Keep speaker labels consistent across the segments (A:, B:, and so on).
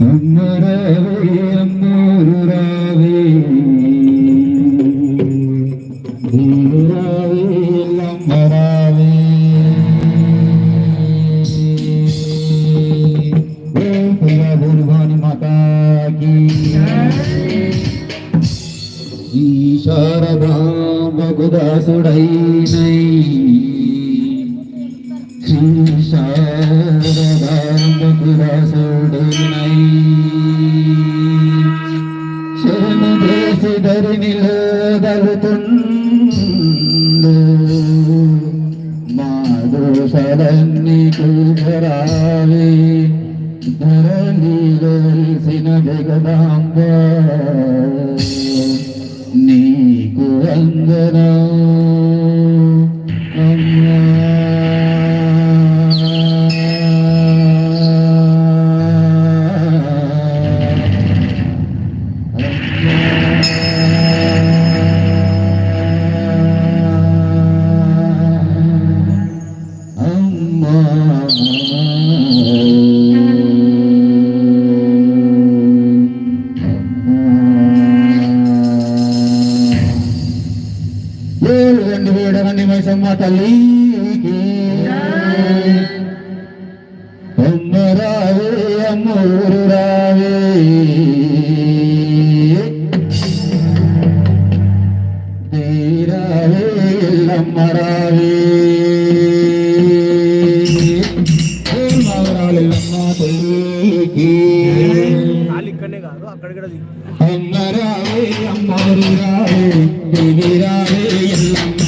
A: అమ్మరావే అమ్మోరు రావే రావే లమ్మరావే భగవాని మాతాకి ఈ శారదాంబకుదాసుడైనై శ్రీ శారదాంబకుదాసుడైనై శరణు దేశి ధరినిలో దలుతుండు మా దోషలన్నీ కూర్చరావే ధరణిలో వెలిసిన జగదాంబ నీకు వందనం అమ్మా మైసమ్మ తల్లికి అమ్మ రావే అమ్మూరు రావే రావే ఎల్లమ్మ రావే ఎల్లమ్మ తల్లికి అమ్మ రావే అమ్మూరు రావే దేవి రావే ఎల్లమ్మ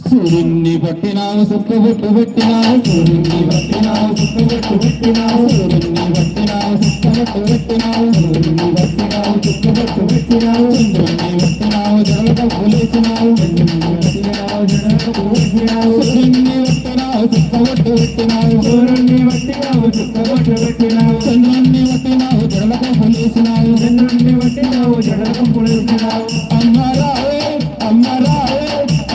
A: సూర్యుని పట్టినావు సుక్కబొట్టు పెట్టినావు సూర్యుని పట్టినావు సుక్కబొట్టు పెట్టినావు సూర్యుని పట్టినావు సుక్కబొట్టు పెట్టినావు సూర్యుని పట్టినావు సుక్కబొట్టు పెట్టినావు చంద్రుని పట్టినావు జడలకు పూలేసినావు చంద్రుని పట్టినావు జడలకు పూలేసినావు సూర్యుని పట్టినావు సుక్కబొట్టు పెట్టినావు సూర్యుని పట్టినావు సుక్కబొట్టు పెట్టినావు చంద్రుని పట్టినావు జడలకు పూలేసినావు చంద్రుని జడని పట్టినావు జడకం పొడిచినావు అమ్మ రావే అమ్మ రావే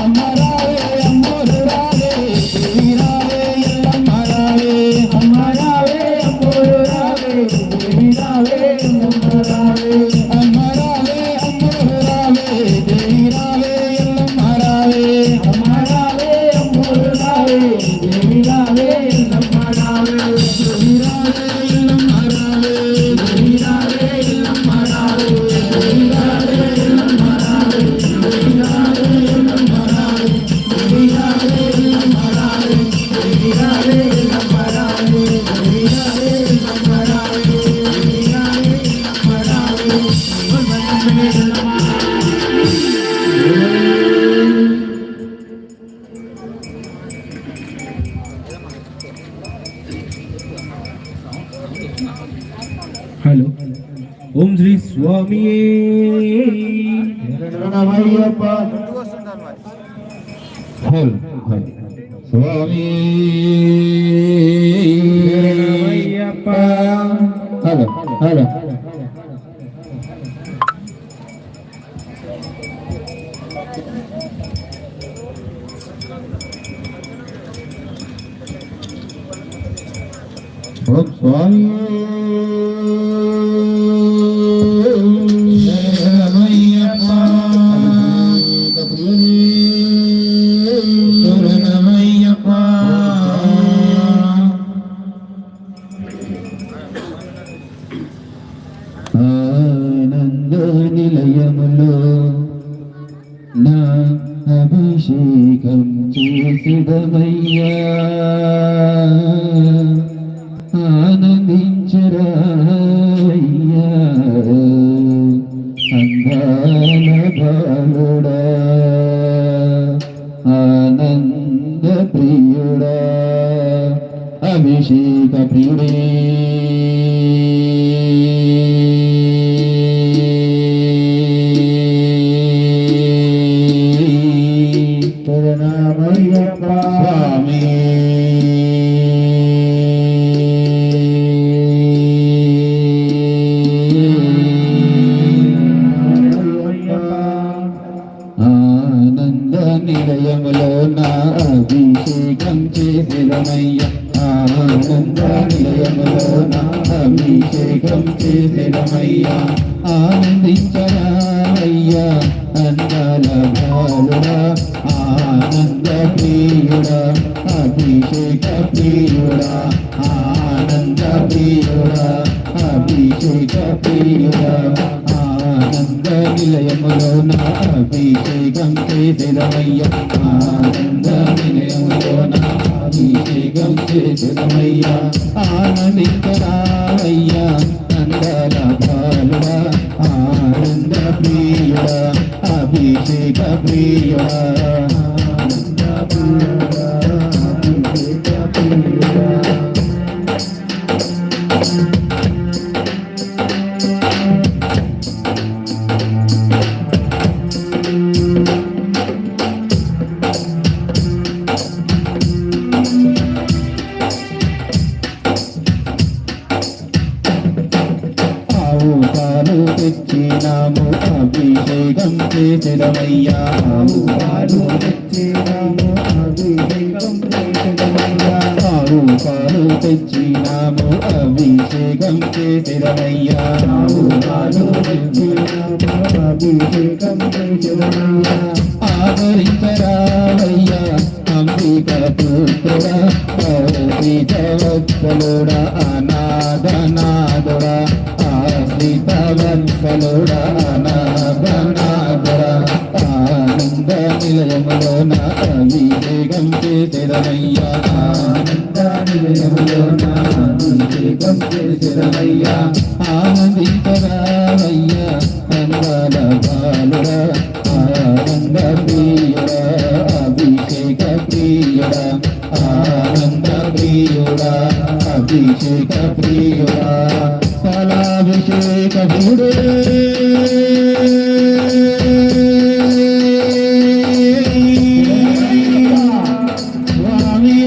A: అమ్మ రావే అమ్మోరు రావే దేవి రావే ఎల్లమ్మ రావే అమ్మ రావే అమ్మోరు రావే దేవి రావే ఎల్లమ్మ రావే అమ్మ రావే అమ్మోరు రావే దేవి రావే ఎల్లమ్మ రావే అమ్మ రావే అమ్మోరు రావే దేవి రావే ఎల్లమ్మ రావే దేవి రావే ఎల్లమ్మ రావే దేవి రావే ఎల్లమ్మ రావే దేవి రావే ఎల్లమ్మ రావే దేవి రావే ఎల్లమ్మ రావే దేవి రావే ఎల్లమ్మ రావే దేవి రావే ఎల్లమ్మ రావే దేవి రావే ఎల్లమ్మ రావే దేవి రావే ఎల్లమ్మ రావే
B: హలో ఓం శ్రీ స్వామి
A: శరణమయ్యప్ప హల్ హల్ స్వామి
B: శరణమయ్యప్ప
A: హలో హలో ఓం స్వామి శరణమయ్యప్ప శరణమయ్యప్ప ఆనంద నిలయములో నా అభిషేకం చేసిదమయ్యా ఆనందించరాయ్యా అందాల బాలుడా ఆనంద ప్రియుడా అభిషేక ప్రియుడే శరణమయ్యప్ప స్వామి ఆనంద నిలయములో నా అభిషేకం చేసిరమయ్య ఆనంద నిలయములో నా అభిషేకం చేసిరమయ్య ఆనందించరాయ్యా అందాల బాలుడా ఆనంద ప్రియుడా అభిషేక ప్రియుడా ఆనంద ప్రియుడా అభిషేక ప్రియుడా ఆనంద నిలయములో నా అభిషేకం చేసిరమయ్య ఆనంద నిలయములో నా అభిషేకం చేసిరమయ్య ఆనందించరాయ్యా అందాల బాలుడా ఆనంద ప్రియుడా అభిషేక ప్రియుడా ఆనంద ప్రియుడా అభిషేక ప్రియుడా పాలు తెచ్చినాము అభిషేకం చేసిరమయ్యా పాలు తెచ్చినాము అభిషేకం చేసిరమయ్యా పాలు తెచ్చినాము అభిషేకం చేసిరమయ్యా పాలు తెచ్చినాము అభిషేకం చేసిరమయ్యా ఆదరించరామయ్యా అంబిక పుత్రుడా వత్సలుడా అనాథనాథుడా ఆశ్రిత వత్సలుడా అనాథనాథుడా ఆనంద నిలయములో నా అభిషేకం చేసిరమయ్యా ఆనంద నిలయములో నా అభిషేకం చేసిరమయ్యా ఆనందించరామయ్యా అందాల బాలుడా ఆనంద ప్రియుడా అభిషేక ప్రియుడా ఆనంద ప్రియుడా అభిషేక ప్రియుడా ఫలాభిషేక ప్రియుడే స్వామి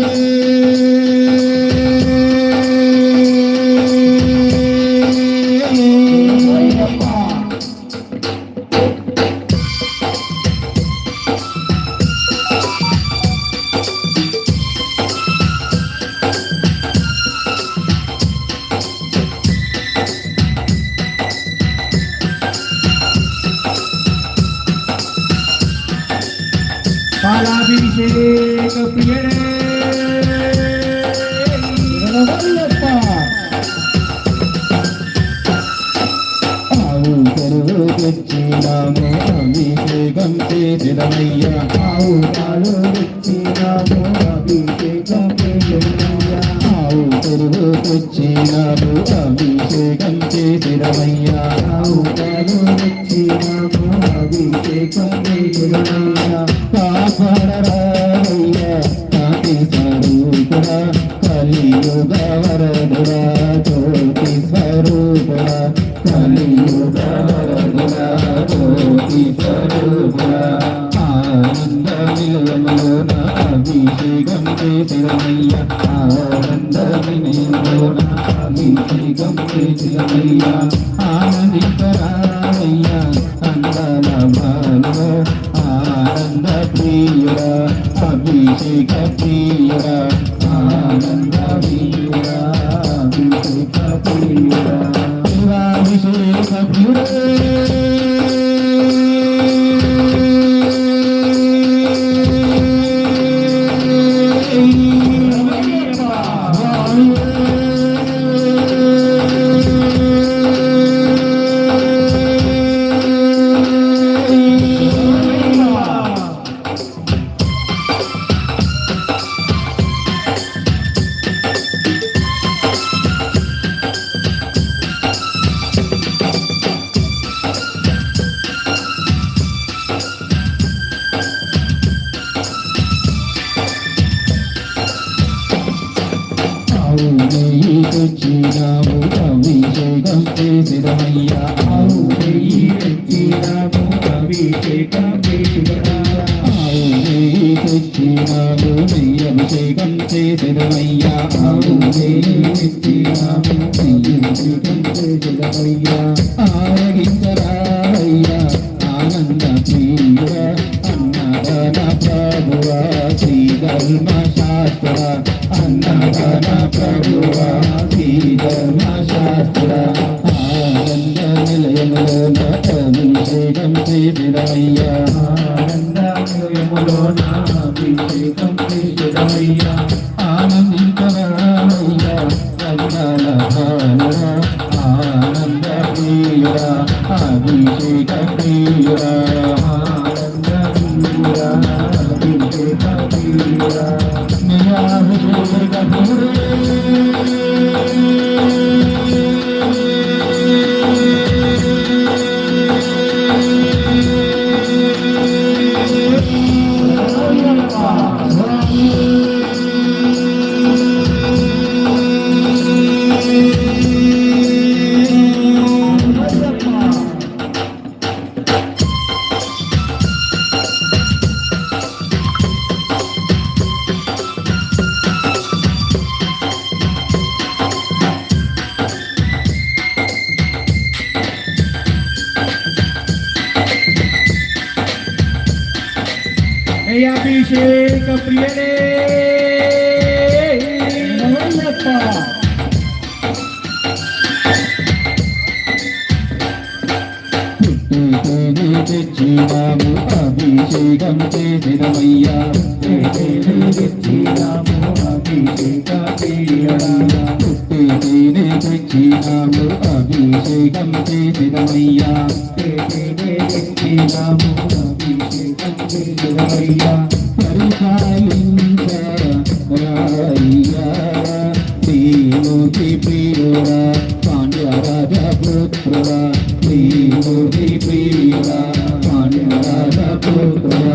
B: అభిషేక ప్రియడే
A: ఆవు కరువు తెచ్చినాము అభిషేకం చేసినమయ్యా ఆవు పాలు తెచ్చినాము అభిషేకం చేసినమయ్యా ఆవు కరువు తెచ్చినాము అభిషేకం చేసినమయ్యా ఆవు పాలు తెచ్చినాము అభిషేకం చేసినమయ్యా కాపాడరాయ్యా కాంతి స్వరూపుడా కలియుగ వరదుడా జ్యోతి స్వరూపుడా కలియుగ వరదుడా జ్యోతి స్వరూపుడా ఆనంద నిలయములోన అభిషేకం చేసినమయ్యా ఆనంద నిలయములోన అభిషేకం చేసినమయ్యా ఆనందించరాయ్యా అందాల భానుడా ఆనంద ప్రియుడా అభిషేక ప్రియుడా ఆనంద ప్రియుడా అభిషేక ప్రియుడా శివాభిషేక ప్రియుడే తెచ్చినాము అభిషేకం చేసినమయ్యా ఆవు నెయ్యి తెచ్చినాము అభిషేకం చేసినమయ్యా ఆవు నెయ్యి తెచ్చినాము నెయ్యి అభిషేకం చేసినమయ్యా ఆవు నెయ్యి తెచ్చినాము నెయ్యి అభిషేకం చేసినమయ్యా ఆరగించరాయ్యా ఆనంద ప్రియుడా అన్నదాన ప్రభువా శ్రీ ధర్మ శాస్త్ర అన్నదాన ప్రభువా శ్రీ ధర్మ శాస్త్ర ఆనంద నిలయములోన అభిషేకం చేసినమయ్యా ఆనంద నిలయములోన అభిషేకం చేసినమయ్యా ఆనందించరాయ్యా రంగాల భానుడా ఆనంద ప్రియుడా అభిషేక ప్రియుడా ఆనంద ప్రియుడా అభిషేక ప్రియుడా నియాభిషేక
B: అభిషేక ప్రియడే తెచ్చినాము అభిషేకం చేసినమయ్యా తెచ్చినాము అభిషేక ప్రియుడా తెచ్చినాము అభిషేకం చేసినమయ్యా తెచ్చినాము అభిషేకం చేసినమయ్యా పరిపాలించరాయ్యా శ్రీమూర్తి ప్రియుడా పాండ్యరాజ పుత్రుడా శ్రీమూర్తి ప్రియుడా పాండ్యరాజ పుత్రుడా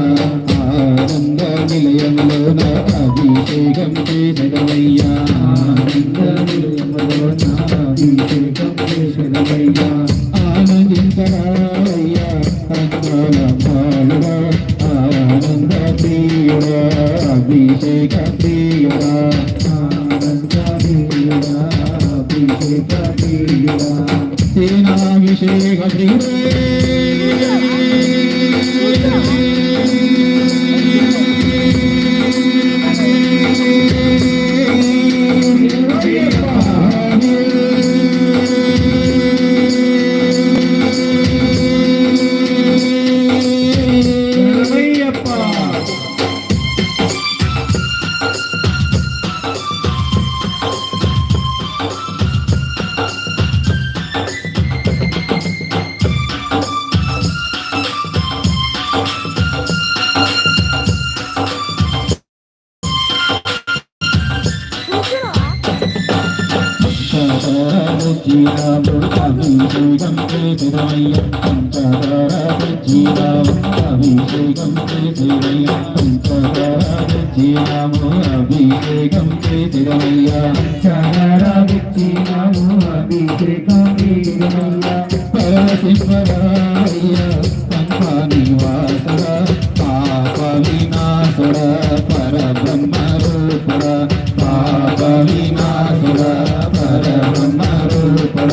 B: ఆనంద నిలయములోన అభిషేకం చేసినమయ్యా ఆనంద నిలయములోన అభిషేకం చేసినమయ్యా ఆనందించరాయ్యా రంగాల భానుడా ఆనంద ప్రియుడా అభిషేక ప్రియుడా ఆనంద ప్రియుడా అభిషేక ప్రియుడా సేనాభిషేక ప్రియుడే అభిషేకం చేసిరమయ్య పంచదార తెచ్చినాము అభిషేకం చేసిరమయ్య పంచదార తెచ్చినాము అభిషేకం చేసిరమయ్య పంచదార తెచ్చినాము అభిషేకం చేసిరమయ్య పరశివరాయ పంప నివాసర పాప వినాశుర పరబ్రహ్మ రూపుర పాప వినాశుర పరబ్రహ్మ రూపుర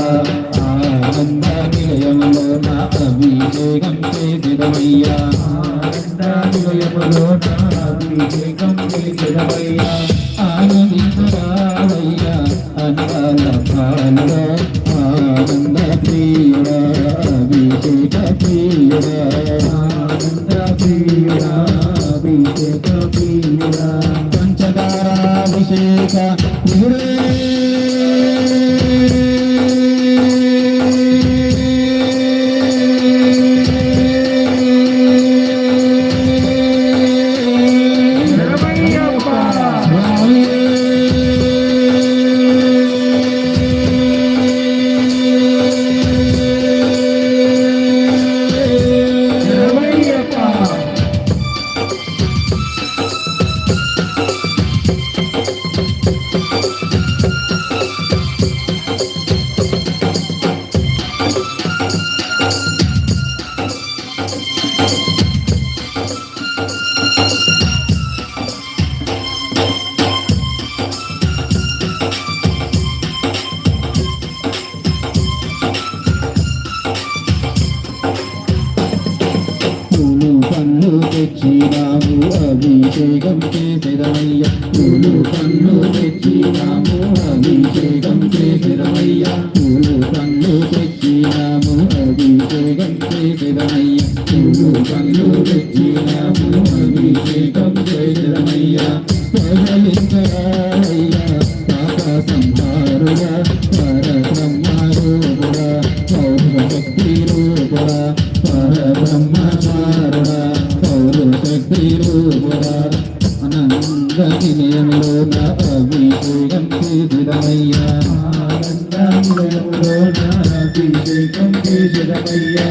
B: ఆనంద నిలయములో నా అభిషేకం చేసిరమయ్యా ఆనంద నిలయములో నా అభిషేకం చేసిరమయ్యా ఆనందించరావయ్యా అందాల పాలురా ఆనంద ప్రియుడా అభిషేక ప్రియుడా ఆనంద ప్రియుడా అభిషేక ప్రియుడా పంచదారాభిషేక ప్రియుడే తెచ్చినాము అభిషేకం చేసిరమయ్య పూలు కన్ను తెచ్చినాము అభిషేకం చేసిరమయ్య పూలు కన్ను తెచ్చినాము అభిషేకం చేసిరమయ్య పూలు కన్ను తెచ్చినాము అభిషేకం చేసిరమయ్య పగలించరాయ్య పాప సంహారుడా పరబ్రహ్మరూపుడా పౌర్వశక్తి రూపుడా పరబ్రహ్మచారుడా పౌరశక్తి రూపుడా అనంద నిలయములో నా అభిషేకం చేసిరమయ్యా ఆనంద నిలయములో నా అభిషేకం చేసిరమయ్యా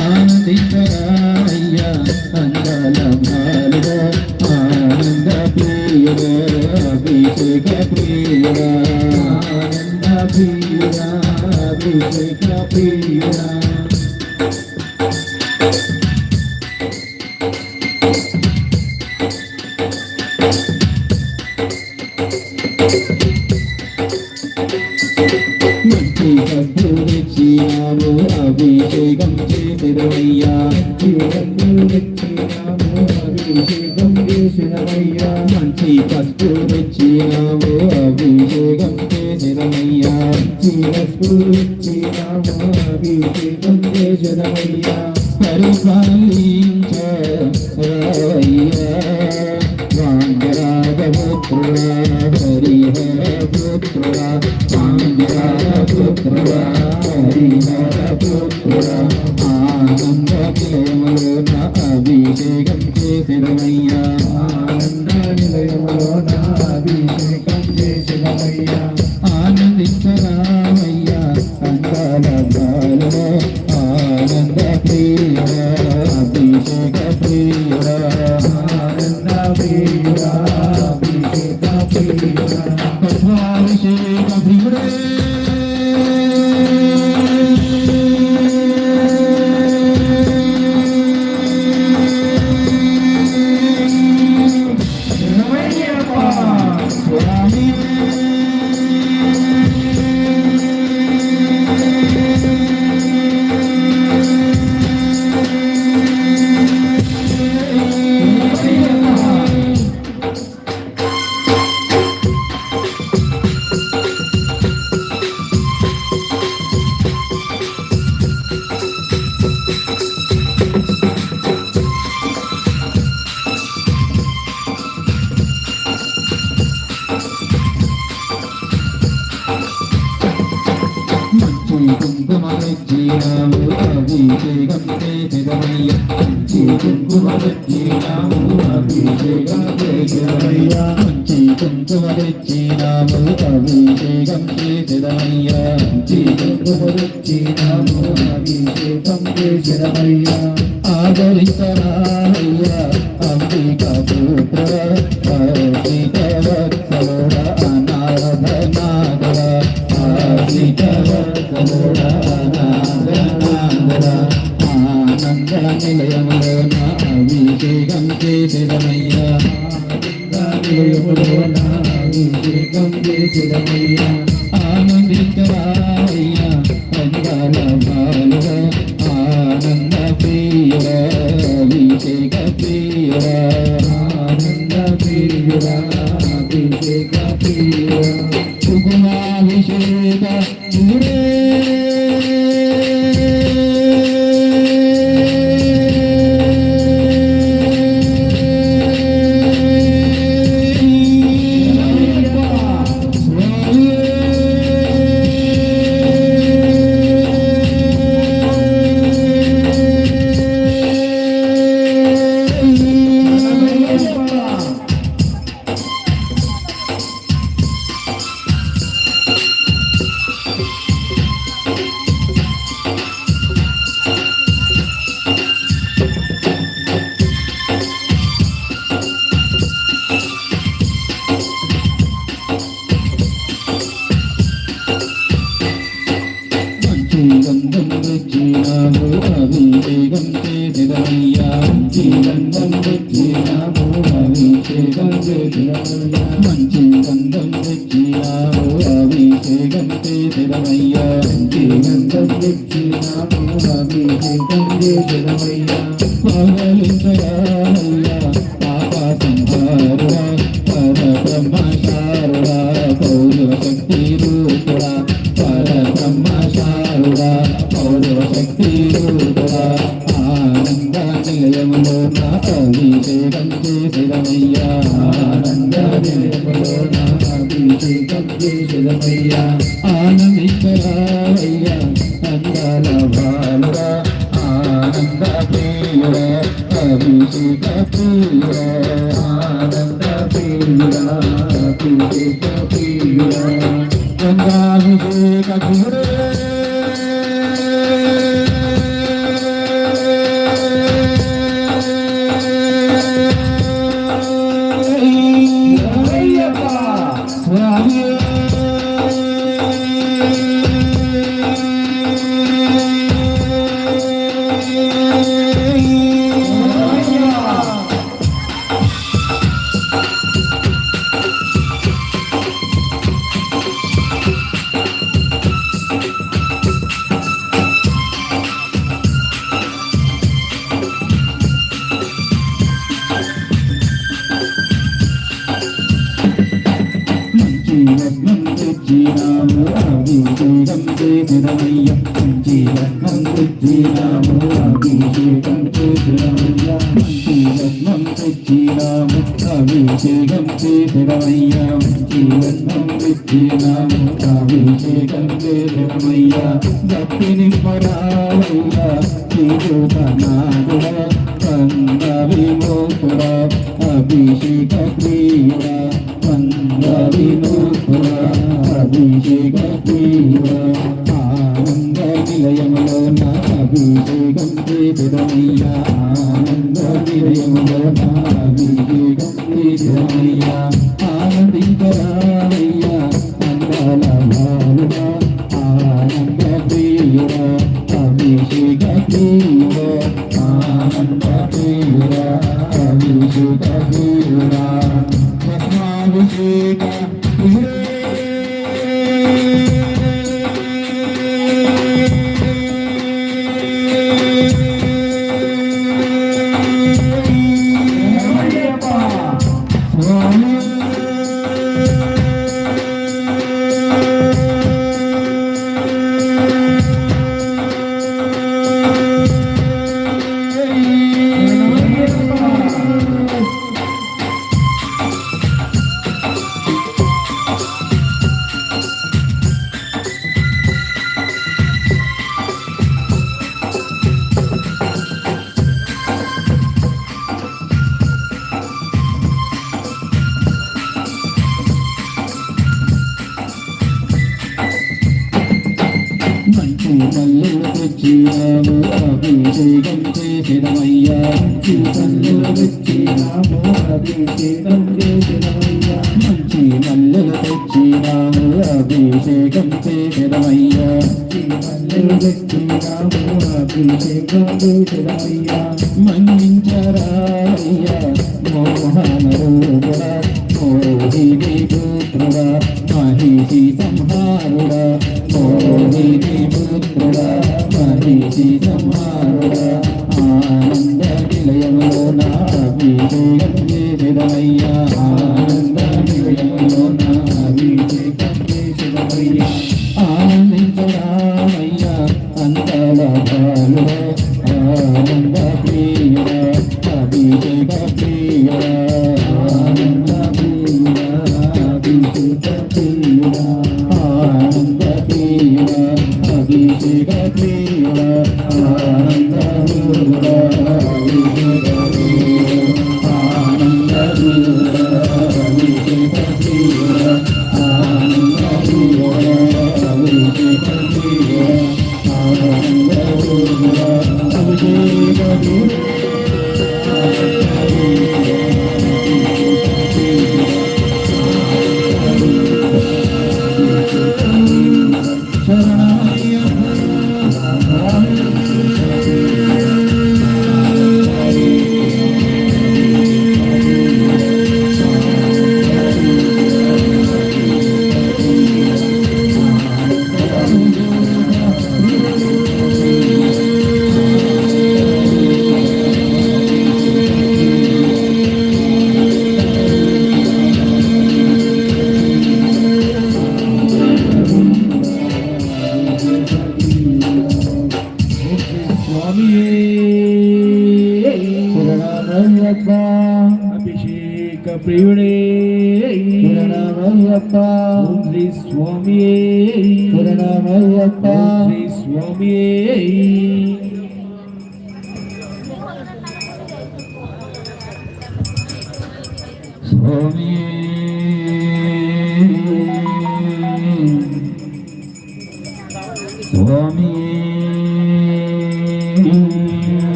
B: ఆనందించరాయ్యా అందాల బాలుడా ఆనంద ప్రియుడా అభిషేక ప్రియుడా ఆనంద ప్రియుడా అభిషేక ప్రియుడా మంచి కప్పులు తెచ్చినాము అభిషేకం చేసిరమయ్యా కప్పులు తెచ్చినాము అభిషేకం చేసిరమయ్యా మంచి కప్పులు తెచ్చినాము అభిషేకం చేసిరమయ్యా మంచి కప్పులు తెచ్చినాము అభిషేకం చేసిరమయ్యా పరిపాలించరాయ్యా వాంగరాగపుత్రుడా హరిహరపుత్రుడా వాంగరాగపుత్రుడా హరిహరపుత్రుడా ఆనంద నిలయములో నా అభిషేకం చేసిరమయ్యా ఆనంద నిలయములో నా అభిషేకం చేసిరమయ్యా ఆనందించరామయ్యా అందాల బాలుడా ఆనంద ప్రియుడా అభిషేక ప్రియుడా ఆనంద ప్రియుడా అభిషేక ప్రియుడా అభిషేక ప్రియుడే తెచ్చినాము అభిషేకం చేసిదమయ్య మంచి కుంకుమ తెచ్చినాము అభిషేకం చేసిదమయ్య మంచి కుంకుమ తెచ్చినాము అభిషేకం చేసిదమయ్య మంచి కుంకుమ తెచ్చినాము అభిషేకం చేసిదమయ్య ఆదరించరాయ్య అంబికా పుత్ర కార్తీక వత్సలోడ అనాథనాథ కార్తీక వత్సలోడ అనాథనాథ ఆనంద నిలయములోన అభిషేకం చేసిదమయ్య నిలయములోన అభిషేకం చేసిదమయ్య ఆనందించరాయ్య అందాల బాలుడ ఆనంద ప్రియుడ అభిషేక ప్రియుడ ఆనంద ప్రియుడ అభిషేక ప్రియుడ శుభాభిషేక గంధం తెచ్చినాము అభిషేకం చేసిదమయ్య మంచి గంధం తెచ్చినాము అభిషేకం చేసిదమయ్య మంచి గంధం తెచ్చినాము అభిషేకం చేసిదమయ్య మంచి గంధం తెచ్చినాము అభిషేకం చేసిదమయ్య పగలించరాయ్య పాప సంహారుడా పరబ్రహ్మచారుడా పౌర శక్తి రూపుడా పరబ్రహ్మచారుడా పౌర శక్తి రూపుడా ఆనంద నిలయములోన అభిషేకం చేసిదమయ్య ఆనంద నిలయములోన అభిషేకం చేసిదమయ్య ఆనందించరాయ్య అందాల బాలుడా ఆనంద ప్రియుడ అభిషేక ప్రియుడ ఆనంద ప్రియుడ అభిషేక ప్రియుడ గంగాభిషేక ప్రియుడ స్వామి రత్నం తెచ్చినాము అభిషేకం చేసిదమయ్య మంచి రత్నం తెచ్చినాము అభిషేకం చేసిదమయ్య మంచి రత్నం తెచ్చినాము అభిషేకం చేసిదమయ్య మంచి రత్నం తెచ్చినాము అభిషేకం చేసిదమయ్య భక్తి నింపరావయ్య శ్రీజోతనాథుడ కంద విమోకుడ అభిషేక ప్రియుడ కంద విమోకుడ అభిషేక ప్రియుడ ఆనంద నిలయములోన అభిషేకం చేసిదమయ్య ఆనంద నిలయములోన అభిషేకం చేసిదమయ్య ఆనందించరాయ్య అందాల బాలుడ ఆనంద ప్రియుడ అభిషేక ప్రియుడ ఆనంద ప్రియుడ అభిషేక ప్రియుడ భస్మాభిషేక ప్రియుడ తెచ్చినాము అభిషేకం చేసినమయ్యా మంచి మల్లెలు తెచ్చినాము అభిషేకం చేసినమయ్యా మంచి మల్లెలు తెచ్చినాము అభిషేకం చేసినమయ్యా మంచి మల్లెలు తెచ్చినాము అభిషేకం చేసినమయ్యా మన్నించరాయ్యా మోహన రూపుడా మోహిని పుత్రుడా మహిషి సంహారుడా మోహిని పుత్రుడా మహిషి సంహారుడా ఆనంద నిలయములో నా అభిషేకం చేసినమయ్యా ఆనంద నిలయములో నా అభిషేకం చేసినమయ్యా ఆనందించరామయ్యా అంతల బాలుడా ఆనంద ప్రియుడా అభిషేక ప్రియుడా ఆనంద ప్రియుడా అభిషేక ప్రియుడా ఆనంద ప్రియుడా అభిషేక ప్రియుడా ఆనంద ప్రియుడా అభిషేక ప్రియుడా ఆనంద ప్రియుడా అభిషేక ప్రియుడా ఆనంద ప్రియుడా అభిషేక ప్రియుడా ఆనంద ప్రియుడా అభిషేక ప్రియుడా
A: అభిషేక ప్రియుడే శ్రీ స్వామి శ్రీ స్వామి
B: స్వామి స్వామి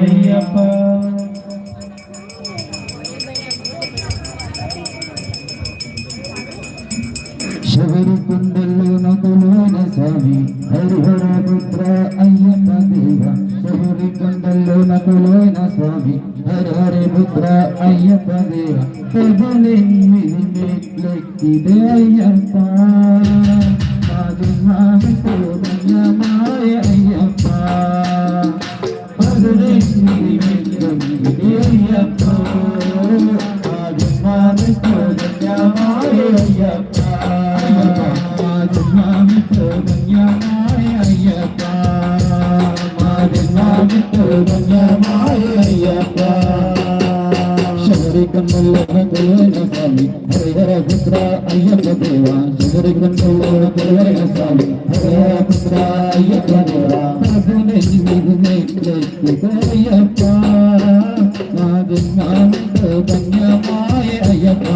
A: అయ్యప్ప
B: శబరి కుండల్లో నకులోన స్వామి హరిహర పుత్ర అయ్యప్ప దేవ శబరి కుండల్లో నకులోన స్వామి హరిహర పుత్ర అయ్యప్ప దేవ పదునెనిమిది మెట్లెక్కిదే అయ్యప్ప మాయ అయ్యప్ప పదునెనిమిది మెట్లెక్కిదే అయ్యప్ప మాయ అయ్యప్ప శబరి కండల్లో స్వామి హరిహర పుత్ర అయ్యప్ప దేవ శబరి కండల్లో స్వామి హరిహర పుత్ర అయ్యప్ప దేవ అయ్యప్ప నా జన్మామితో ధన్యమాయ అయ్యప్ప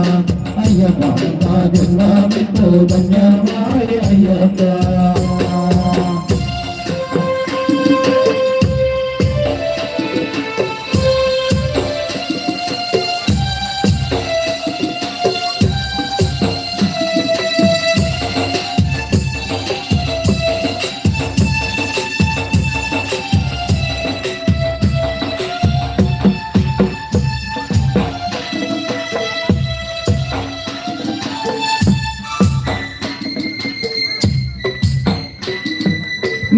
B: అయ్యప్ప నా జన్మామితో ధన్యమాయ అయ్యప్ప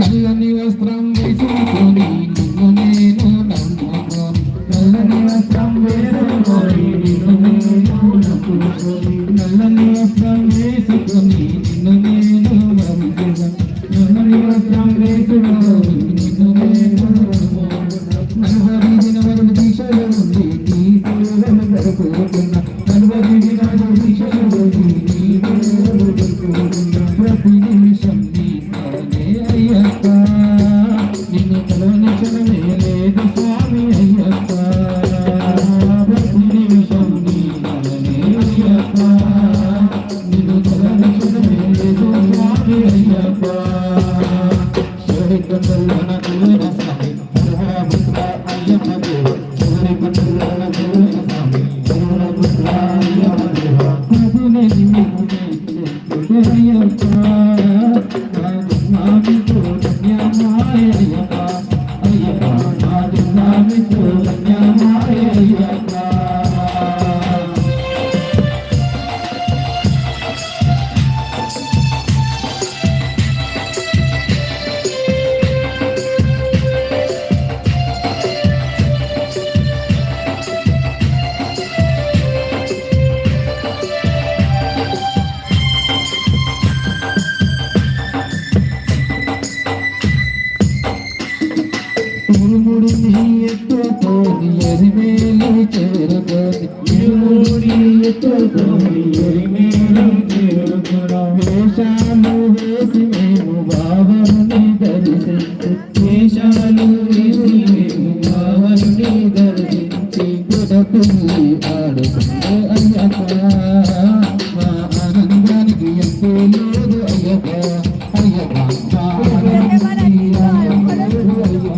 B: నల్లని వస్త్రం వేసుకొని నిన్ను నేను నమ్ముకొని నల్లని వస్త్రం వేసుకొని నిన్ను నేను నమ్ముకొని నల్లని వస్త్రం వేసుకొని నిన్ను నేను నమ్ముకొని నల్లని వస్త్రం వేసుకొని నిన్ను నేను నలువరించిన వరుడు దిశలో ఉంది నీ సేవలు జరుపుకున్నా నలువరించిన వరుడు దిశలో ఉంది నీ సేవలు జరుపుకున్నా ప్రతి నిమిషం నీ అయ్యప్ప నిన్ను కలవనిచనమే లేదు స్వామి అయ్యప్ప ప్రతి నిమిషం నీ అయ్యప్ప నిన్ను కలవనిచనమే లేదు స్వామి అయ్యప్ప శబరి కండల్లో ఇరుముడిని ఎత్తుకొని ఎరిమేలు చేరుకొని ఇరుముడిని ఎత్తుకొని ఎరిమేలు చేరుకున్నాం వేషాలు వేసి మేము బావని దర్శించి వేషాలు వేసి మేము బావని దర్శించి గుడపిల్లి ఆడుకుంటే అయ్యప్ప మా ఆనందానికి ఎంతో లేదు అయ్యప్ప అయ్యప్ప మా ఆనందానికి లేదు అయ్యప్ప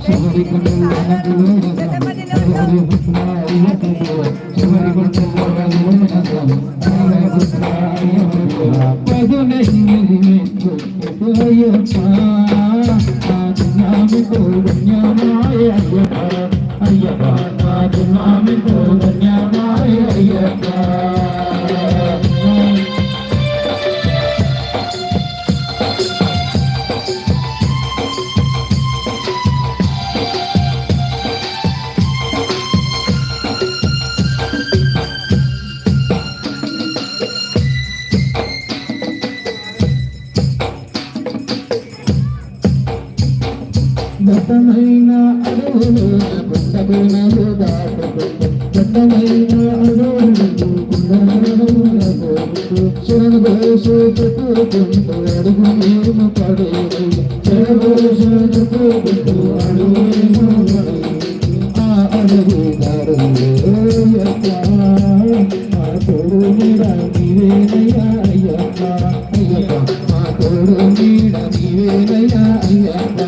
B: చివరి గుండెలు చివరి దట్టమైన అడవులు కొండగుణలు దాటుకుంటూ దట్టమైన అడవులు శరణు ఘోషు చుట్టుకుంటూ అడుగు మేము పడేది శరణ ఘోషు చుట్టుకుంటూ అడుగు మేము పడేది ఆ అడుగు దారులు మా తోడు నీడ నీవేనయ్యా అయ్యప్ప అయ్యప్ప మా తోడు నీడ నీవేనయ్యా అయ్యప్ప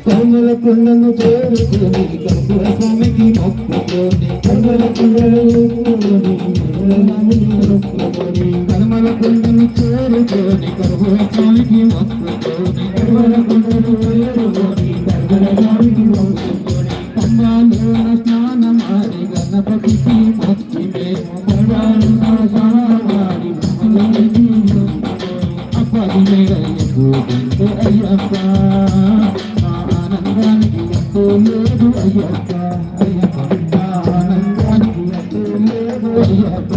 B: కర్మల కొండను చేరుకొని కర్పూర స్వామికి మొక్కుకొని కర్మల కొండను మొక్కుకొని కర్మల కొండను చేరుకొని కర్పూర స్వామికి మొక్కుకొని కర్మల కొండను చేరుకొని కర్పూర స్వామికి మొక్కుకొని పంబాలోన స్నానమాడి గణపతికి మొక్కి మేము పడాలున స్నానమాడి అప్పటి మేడయ్యకు అయ్యప్ప ఆనందానికి ఎంతో లేదు అయ్యప్ప అయ్యప్ప ఆనందానికి ఎంతో లేదు అయ్యప్ప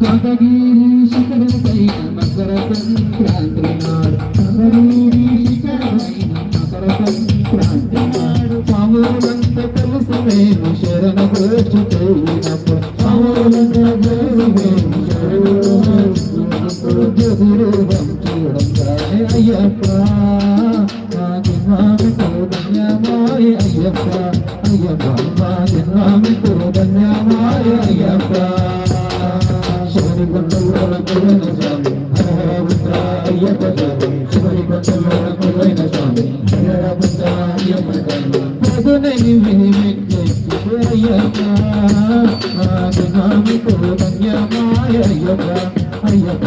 B: కదగిరి శిఖరమైన మకర సంక్రాంతి నాడు కదగిరి శిఖరమైన మకర సంక్రాంతి నాడు పావులంత కలిసి మేము శరణ ఘోష చేయినప్పుడు పావులంత కలిసి మేము శరణరూపం చూడంగానే అయ్యప్ప మా జన్మామితో ధన్యమాయ అయ్యప్ప అయ్యప్ప మా జన్మామితో ధన్యమాయ అయ్యప్ప శివుని కొండలోన కొలువైన స్వామి హరహర అయ్యప్ప స్వామి శివుని కొండలోన కొలువైన స్వామి హరహర అయ్యప్ప స్వామి పదునని అయ్యప్ప నామితో ధన్యమాయ అయ్యప్ప అయ్యప్ప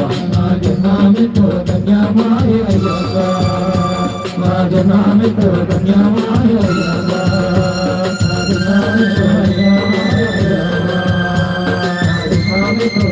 B: నామితో ధన్యమాయ అయ్యప్ప నామితో ధన్యమాయ అయ్యప్ప నామితో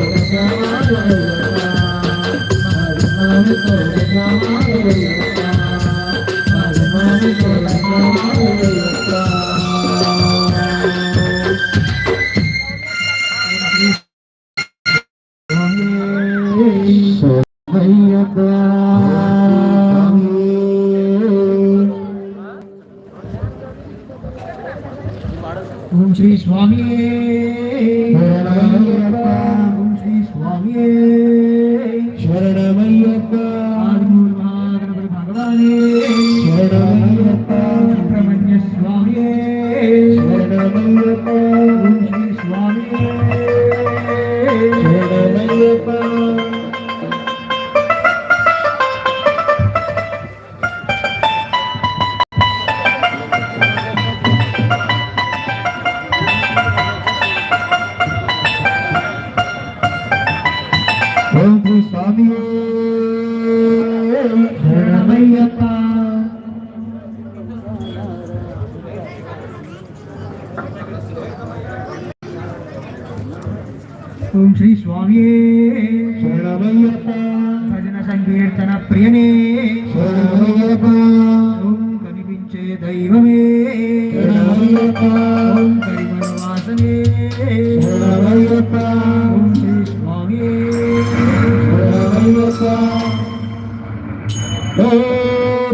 B: ఓం శ్రీ స్వామి ఓం శ్రీ స్వామి శరణమయ్యప్ప మహాగణపతి భగవానే శరణమయ్యప్ప సుబ్రహ్మణ్య స్వామి శరణమయ్యప్ప ఓం శ్రీ స్వామి శరణమయ్యప్ప ఓం శ్రీ స్వామి శరణమయ్యప్ప ఓం శ్రీ స్వామి శరణమయ్యప్ప భజన సంకీర్తన ప్రియనే శరణమయ్యప్ప ఓం కనిపించే దైవమే శరణమయ్యప్ప ఓం కరిమల వాసనే శరణమయ్యప్ప ఓం శ్రీ స్వామి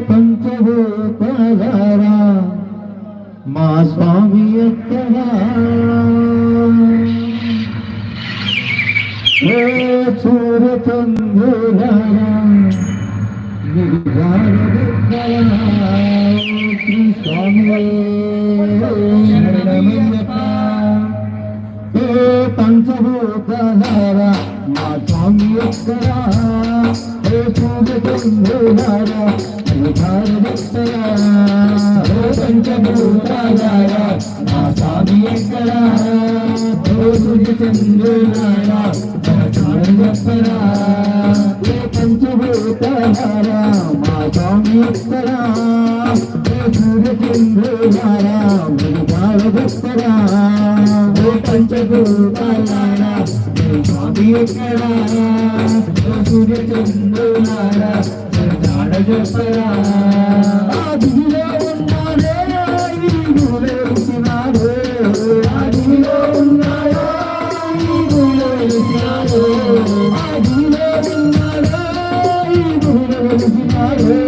B: పంచభూతలారా మా స్వామి ఎక్కడా సూర్యచంద్రులారా శ్రీ స్వామి శరణమయ్యప్ప పంచభూతలారా మా స్వామి ఎక్కడా సూర్యచంద్రులారా పంచభూతలారా మా స్వామి ఎక్కడా సూర్యచంద్రులారా పంచభూతలారా మా స్వామి ఎక్కడా సూర్యచంద్రులారా మృగాళ పంచభూతలారా స్వామి ఎక్కడా సూర్యచంద్రులారా మృగాళ ఆదిలో ఉన్నాడే వెలిసినాడే ఆదిలో ఉన్నాడే వెలిసినాడే ఆదిలో ఉన్నాడే వెలిసినాడే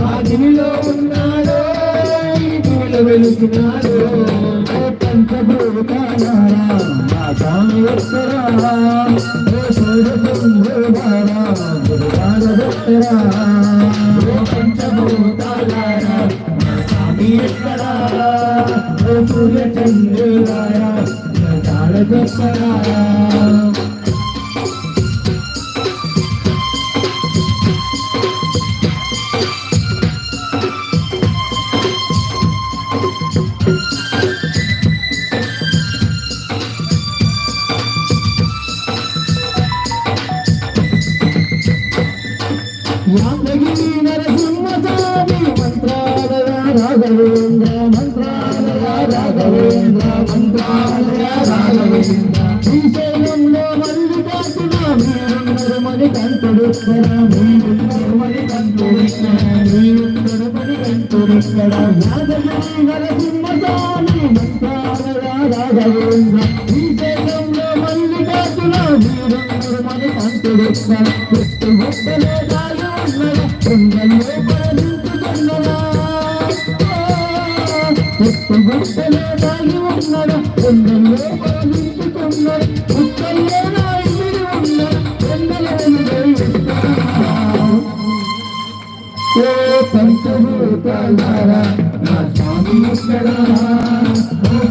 B: ఆదిలో ఉన్నాడే వెలిసినాడే పంచభూతలారా మా స్వామి ఎక్కడా సూర్యచంద్రులారా పంచభూతలారా మా స్వామి ఎక్కడా సూర్యచంద్రులారా యాదగిరి నరసింహస్వామి మంత్రాలయ రాఘవేంద్ర మంత్రాలయ రాఘవేంద్ర మంత్రాలయ రాఘవేంద్ర శ్రీశైలంలో మల్లికార్జున మీరున్నారు మరి కంటుడు మీరున్నారు మరి కంటుడు మీరున్నారు మరి కంటుడు యాదగిరి నరసింహస్వామి మంత్రాలయ రాఘవేంద్ర శ్రీశైలంలో మల్లికార్జున మీరున్నారు మరి కంటుడు కొండల్లో పరదించుకున్నదా గుట్టలో దాగి ఉన్నదా కొండల్లో పరదించుకున్నది గుట్టల్లో దాగి ఉన్నది పంచభూతలారా నా స్వామి ఎక్కడా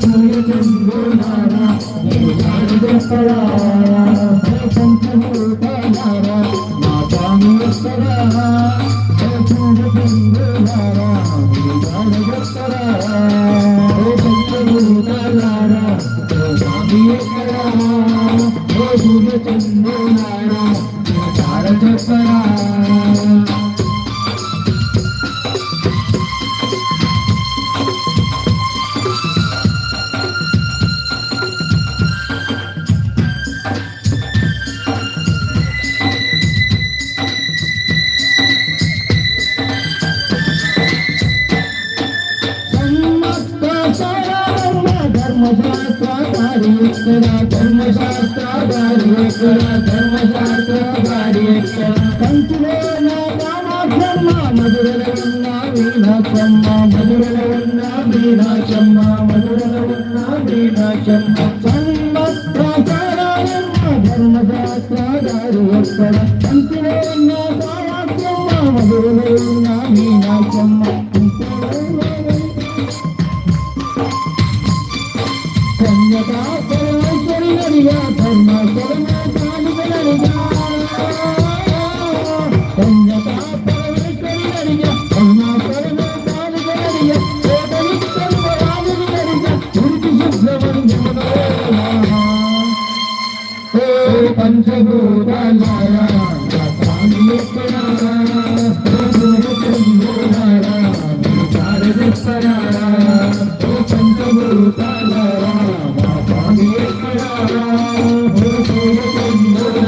B: సూర్యచంద్రులారా చెప్పరా పంచభూతాలారా నా స్వామి ఎక్కడా చూడరా చెప్పరా పంచభూతాలారా స్వామి ఎక్కడా చంద్రులారా చెప్పరా ధర్మశాస్త్రాధారి కంచులో నా కామాక్షమ్మ మధురలో ఉన్న మీనాక్షమ్మ మధురలో ఉన్న మీనాక్షమ్మ మధురలో ఉన్న మీనాక్షమ్మ సమ్మత్రాచారాయమ్మ ధర్మశాస్త్రాధారి ఎక్కడ కంచులో ఉన్న కామాక్షమ్మ మధురలో ఉన్న మీనాక్షమ్మ కన్యకాశ్వరీనడిగా ధర్మశరణ కాలికలడిగా కన్యకాశ్వరీనడిగా ధర్మశరణ కాలికలడిగా కోటలిక్కడిగా ఉరికి శుభ్రమంజనో పంచభూతాలారా స్వామి ఎక్కడా పంచభూతాలారా స్వామి ఎక్కడా చెప్పరా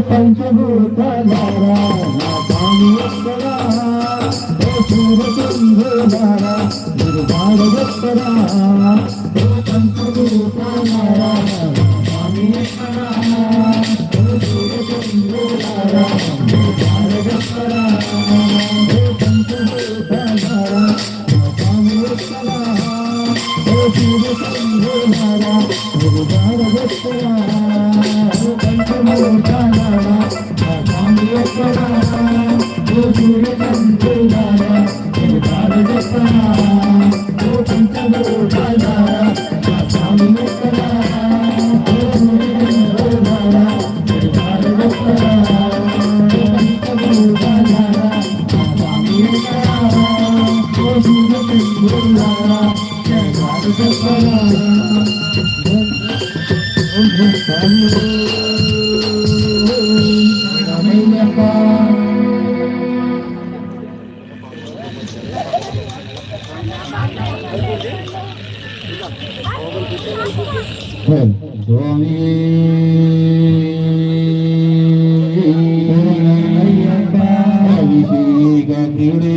B: పంచభూతాలారా స్వామి ఎక్కడా చూడరా మీరు బాడగెక్కడా పంచభూతాలారా స్వామి ఎక్కడా చూడరా మీరు బాడగెక్కడా పంచభూతాలారా స్వామి ఎక్కడా చూడరా మీరు బాడగెక్కడా పంచభూతాలారా స్వామి ఎక్కడా సూర్యచంద్రులారా మీరు బాడగెక్కడా పంచభూతాలారా స్వామి ఎక్కడా సూర్యచంద్రులారా మీరు బాడగెక్కడా పంచభూతాలారా స్వామి ఎక్కడా సూర్యచంద్రులారా మీరు బాడగెక్కడా స్వామి అభిషేక ప్రియుడే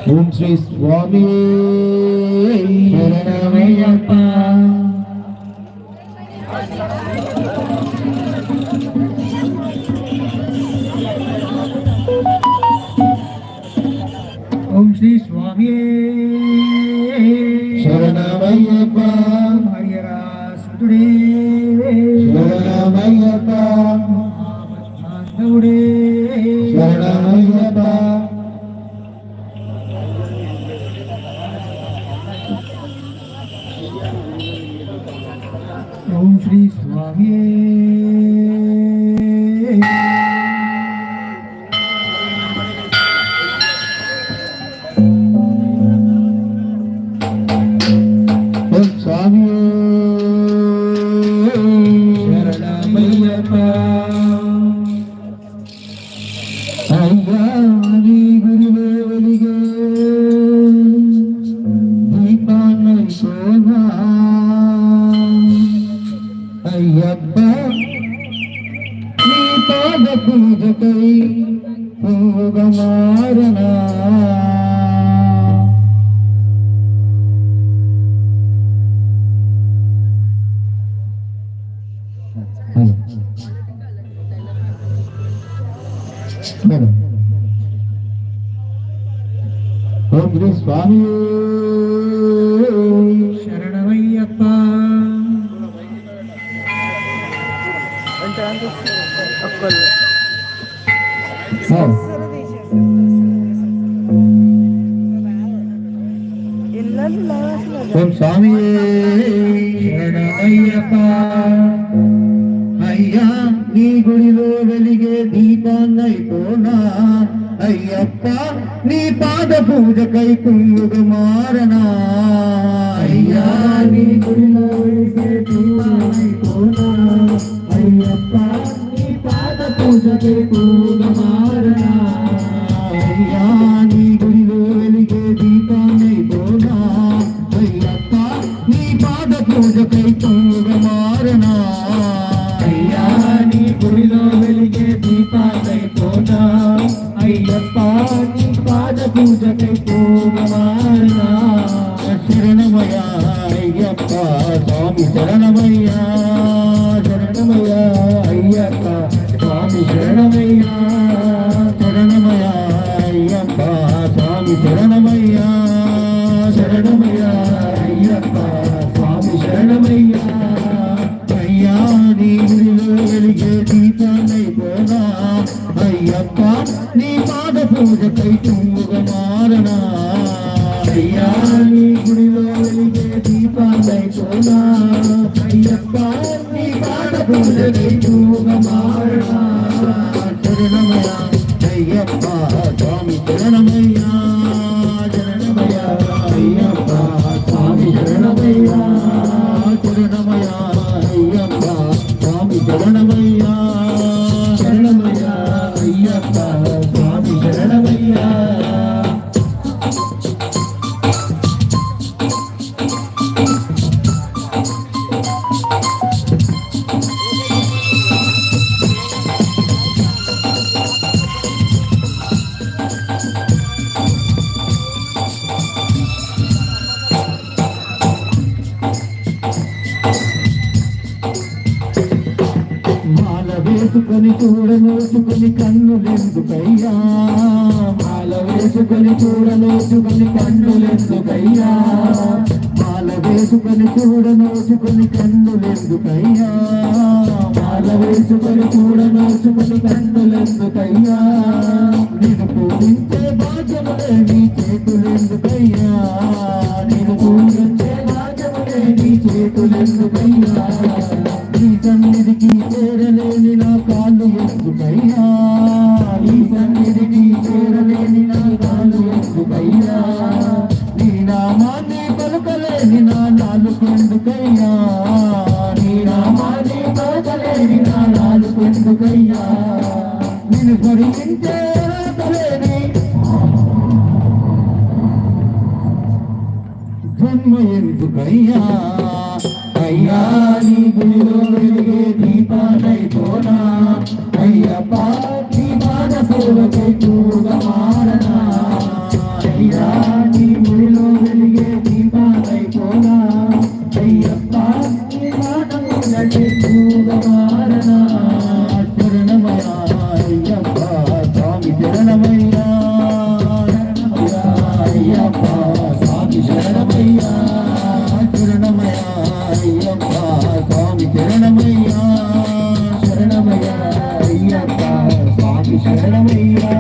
B: ఓం శ్రీ స్వామి శరణమయ్యప్ప ఓం శ్రీ స్వామి శరణమయ్యప్ప హరియరాసుడే శరణమయ్యప్ప మాధవుడే శరణమయ్యప్ప స్వామి స్వామి శరణమయ్యప్ప అయ్యా నీ గురిలో వెలిగే దీపాన్ని శోభా అయ్యప్ప నీ పాద పూజకై పూగమారనా ఓం శ్రీ స్వామి శరణమయ్యప్ప ఓం స్వామి శరణమయ్యప్ప అయ్యా నీ గుడిలో వెలిగే దీపాన్నైపోనా అయ్యప్ప నీ పాద పూజకై కుంగుమారనా అయ్యా నీ గుడిలో వెలిగే దీపాన్నైపోనా అయ్యప్ప నీ పాద పూజకై కుంగుమారనా అయ్యా నీ గుడిలో వెలిగే దీపాన్నైపోనా అయ్యప్ప నీ పాద పూజకై కుంగుమారనా అయ్యా నీ గుడిలో వెలిగే దీపాన్నైపోనా అయ్యప్ప నీ పాద పూజకై పూగమారనా శరణమయ్యా అయ్యప్ప స్వామి శరణమయ్యా శరణమయ్యా అయ్యప్ప స్వామి శరణమయ్యా శరణమయ్యా అయ్యప్ప స్వామి శరణమయ్యా శరణమయ్యా అయ్యప్ప స్వామి శరణమయ్యా అయ్యా నీ గుడిలో వెలిగే దీపాన్నైపోనా అయ్యప్ప నీ పాద పూజకై కుంగుమారనా అయ్యా నీ గుడిలో వెలిగే దీపాన్నైపోనా అయ్యప్ప నీ పాద పూజకై కుంగుమారనా శరణమయ్యా అయ్యప్ప స్వామి శరణమయ్యా శరణమయ్యా అయ్యప్ప స్వామి శరణమయ్యా శరణమయ్యా అయ్యప్ప స్వామి శరణమయ్యా శరణమయ్యా అయ్యప్ప స్వామి శరణమయ్యా మాల వేసుకొని చూడనోచుకొని కన్నులెందుకయ్యా మాల వేసుకొని చూడనోచుకొని కన్నులెందుకయ్యా మాల వేసుకొని చూడనోచుకొని కన్నులెందుకయ్యా మాల వేసుకొని చూడనోచుకొని కన్నులెందుకయ్యా నేను పూజించే భాగ్యములే నీ చేతులెందుకయ్యా నేను పూజించే భాగ్యములే నీ చేతులెందుకయ్యా నీ సన్నిధికి చేరలేని నా కాళ్ళు ఎందుకయ్యా నీ సన్నిధికి చేరలేని నా కాళ్ళు ఎందుకయ్యా నీ నామాన్ని పలుకలేని నా నాలుకెందుకయ్యా నీ నామాన్ని పలుకలేని నా నాలుకెందుకయ్యా నిన్ను స్మరించే అర్హతలేని జన్మ ఎందుకయ్యా అయ్యా నీ గుడిలో వెలిగే దీపాన్నైపోనా అయ్యప్ప నీ పాద సేవకై పూగమారనా అయ్యా నీ గుడిలో వెలిగే దీపాన్నైపోనా అయ్యప్ప నీ పాద పూజకై పూగమారనా శరణమయ్యా అయ్యప్ప స్వామి శరణమయ్యా శరణమయ్యా అయ్యప్ప స్వామి శరణమయ్యా శరణమయ్యా అయ్యప్ప స్వామి శరణమయ్యా శరణమయ్యా అయ్యప్ప స్వామి శరణమయ్యా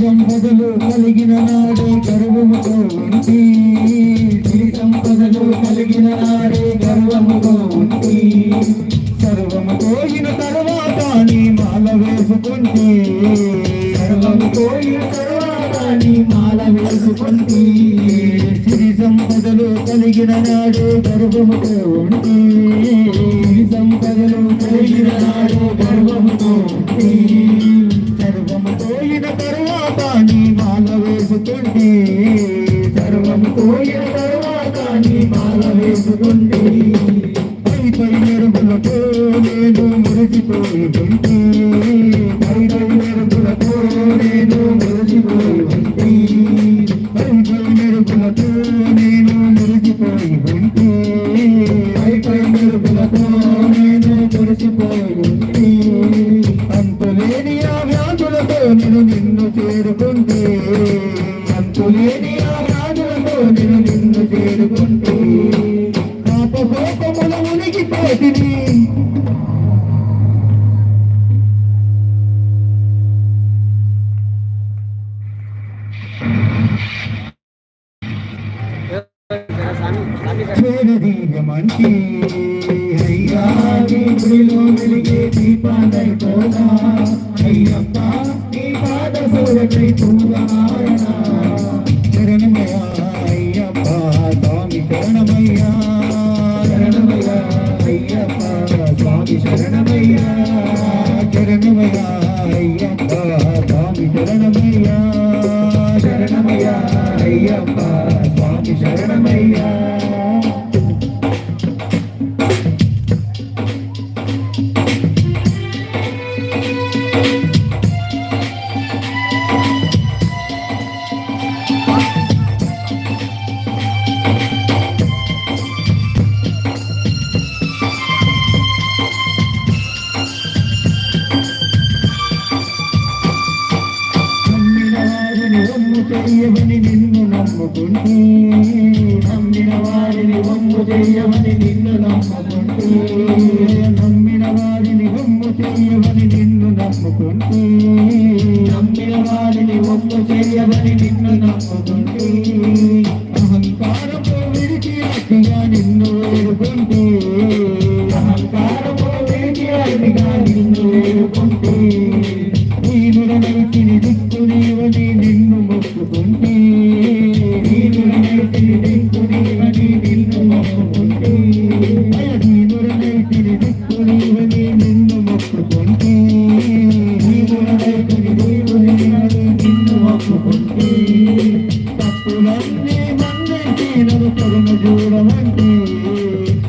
A: సంపదలు కలిగిన నాడే గర్వముతో ఉంటి సిరి సంపదలు కలిగిన నాడే గర్వముతో ఉంటి సర్వము పోయిన తర్వాత నీ మాల వేసుకుంటే సర్వము పోయిన తర్వాత నీ మాల వేసుకుంటే సిరి సంపదలు కలిగిన నాడే గర్వముతో ఉంటి సిరి సంపదలు కలిగిన నాడే గర్వముతో ఉంటి సర్వము పోయిన తర్వాత నీ మాల వేసుకుంటే సర్వము పోయిన తర్వాత నీ మాల వేసుకుంటే పై మెరుగులతో నేను మురిసిపోయి ఉంటే పై మెరుగులతో నేను మురిసిపోయి ఉంటే పై మెరుగులతో నేను మురిసిపోయి ఉంటే పై మెరుగులతో నేను మురిసిపోయి ఉంటే అంతులేని ఆ వ్యాధులతో నేను నిన్ను చేరుకుంటే అంతులేని ఆ వ్యాధులతో నేను నిన్ను చేరుకుంటే పాపకోపముల మునిగిపోతిని చేరదీయమంటే అయ్యా నీ గుడిలో వెలిగే దీపాలైపోనా అయ్యప్ప నీ పాద సోరకై పూవనాయన శరణమయ్యా అయ్యప్ప స్వామి శరణమయ్యా శరణమయ్యా అయ్యప్ప స్వామి శరణమయ్యా శరణమయ్యా అయ్యప్ప స్వామి శరణమయ్యా శరణమయ్యా అయ్యప్ప స్వామి శరణమయ్యా చెయ్యవని నిన్ను నమ్ముకుంటే నమ్మిన వారిని వమ్ము చెయ్యవని నిన్ను నమ్ముకుంటే నమ్మిన వారిని వమ్ము చెయ్యవని నిన్ను నమ్ముకుంటే నమ్మిన వారిని వమ్ము చెయ్యవని నిన్ను నమ్ముకుంటే అహంకారము విడిచి అడ్డిగా నిన్ను వేడుకుంటే అహంకారము విడిచి అడ్డిగా నిన్ను వేడుకుంటే నీనుడనైతిని దిక్కు నీవని నిన్ను మొక్కుకుంటే నీనుడనైతిని దిక్కు నీవని నిన్ను మొక్కుకుంటే నీనుడనైతిని దిక్కు నీవని నిన్ను మొక్కుకుంటే నీనుడనైతిని దిక్కు నీవని నిన్ను మొక్కుకుంటే తప్పులన్నీ మన్నించి నన్ను కరుణ చూడమంటే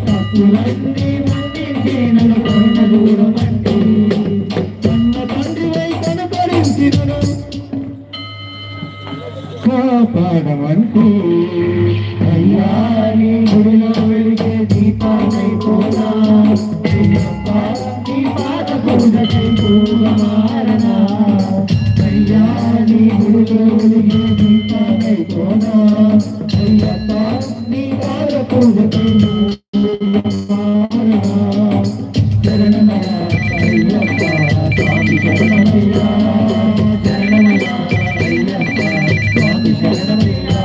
A: తప్పులన్నీ మన్నించి నన్ను కరుణ చూడమంటే కాపాడమంటూ అయ్యా నీ గుడిలో వెలిగే దీపాలైపోనా అయ్యప్ప నీ పాద పూజకై పూలమాలనా అయ్యా నీ గుడిలో వెలిగే దీపాలైపోనా అయ్యప్ప నీ పాద పూజకై పూలమాలనా శరణమయ్యా అయ్యప్ప స్వామి శరణమయ్యా శరణమయ్యా అయ్యప్ప స్వామి శరణమయ్యా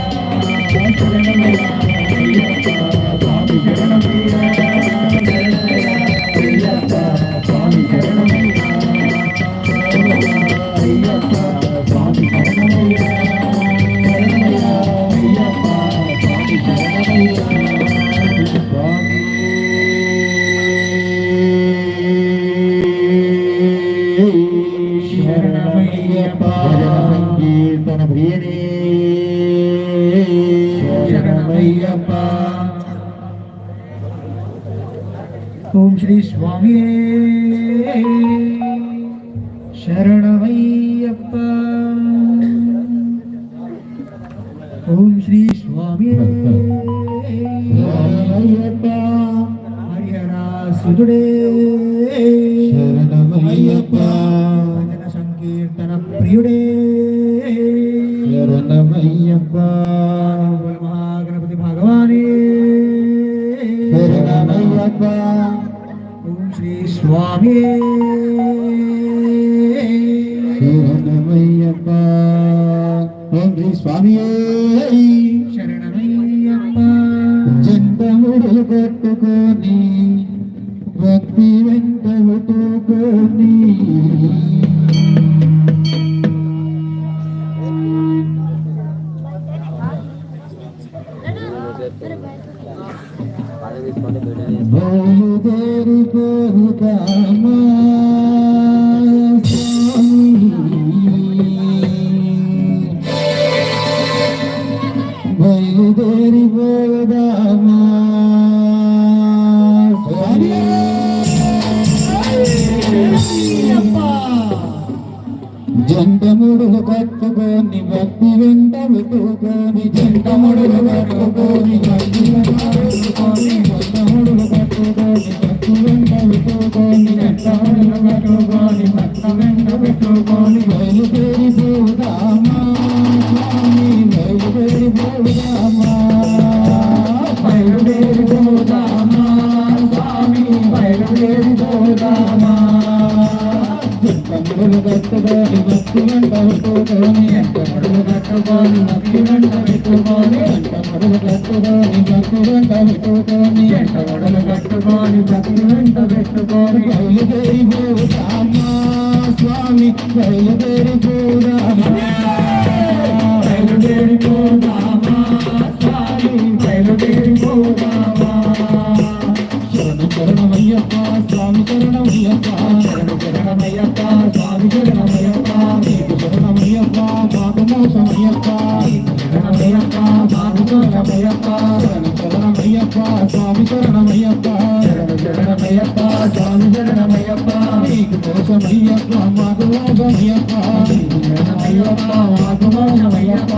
A: శరణమయ్యా అయ్యప్ప స్వామి శరణమయ్యా శరణమయ్యా అయ్యప్ప స్వామి శరణమయ్యా శరణమయ్యా అయ్యప్ప స్వామి శరణమయ్యా శరణమయ్యా అయ్యప్ప స్వామి శరణమయ్యా స్వామి శరణమయ్యప్ప సంకీర్తన ప్రియనే శరణమయ్యప్ప ఓం శ్రీ స్వామి శరణమయ్యప్ప ఓం శ్రీ స్వామి శరణమయ్యప్ప హరిహరాసుడే శరణమయ్యప్ప భజన సంకీర్తన ప్రియుడే శరణమయ్యప్ప మహాగణపతి భగవానే శరణమయ్యప్ప ఓం శ్రీ స్వామి శరణమయ్యప్ప ఓం శ్రీ స్వామియే
B: శరణమయ్యప్ప.
A: జంటముడులు కట్టుకొని భక్తి వెంట పెట్టుకొని బయలుదేరిపోదామా బయలుదేరిపోదామా జంటముడులు కట్టుకొని భక్తి వెంట పెట్టుకొని జంటముడులు కట్టుకొని భక్తి వెంట పెట్టుకొని జంటముడులు కట్టుకొని భక్తి వెంట పెట్టుకొని జంటముడులు కట్టుకొని భక్తి వెంట పెట్టుకొని బయలుదేరిపోదామా స్వామి బయలుదేరిపోదామా బయలుదేరిపోదామా స్వామి బయలుదేరిపోదామా జంటముడులు కట్టుకొని భక్తి వెంట పెట్టుకొని జంటముడులు కట్టుకొని భక్తి వెంట పెట్టుకొని జంటముడులు కట్టుకొని భక్తి వెంట పెట్టుకొని జంటముడులు కట్టుకొని భక్తి వెంట పెట్టుకొని బయలుదేరిపోదామా స్వామి బయలుదేరిపోదామా బయలుదేరిపోదామా స్వామి బయలుదేరిపోదామా శరణం శరణమయ్యప్ప స్వామి శరణమయ్యప్ప శరణం శరణమయ్యప్ప స్వామి శరణమయ్యప్ప నీకు శరణమయ్యప్ప మాకు మోసమయ్యప్ప శరణమయ్యప్ప మాకు మోసమయ్యప్ప శరణం శరణమయ్యప్ప స్వామి శరణమయ్యప్ప శరణం శరణమయ్యప్ప స్వామి శరణమయ్యప్ప నీకు మోసమయ్యప్ప మాకు మోసమయ్యప్ప శరణమయ్యప్ప మాకు మోసమయ్యప్ప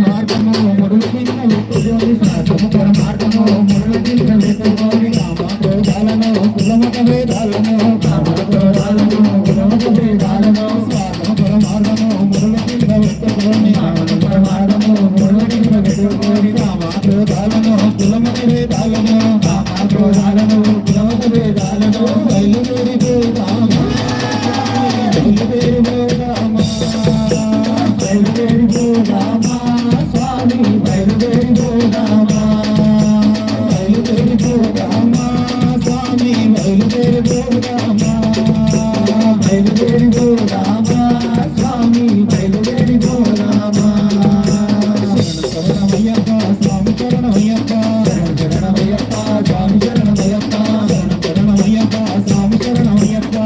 A: మార్గము మురుగు కింద పెట్టుకొని మార్గము మురుగు కింద పెట్టుకొని కామాలను కులమత వేదాలను కామాలను కులమత వేదాలను స్వాగమపుర మార్గము మురుగు కింద పెట్టుకొని కామపుర మార్గము మురుగు కింద పెట్టుకొని కామాలను కులమత వేదాలను కామాలను కులమత వేదాలను బయలుదేరిపోదామా బయలుదేరిపోదామా బయలుదేరిపోదామా స్వామి బయలుదేరిపోదామా బయలుదేరిపోదామా స్వామి బయలుదేరిపోదామా బయలుదేరిపోదామా స్వామి బయలుదేరిపోదామా శరణమయ్యప్ప స్వామి శరణమయ్యప్ప శరణమయ్యప్ప స్వామి శరణమయ్యప్ప శరణమయ్యప్ప స్వామి శరణమయ్యప్ప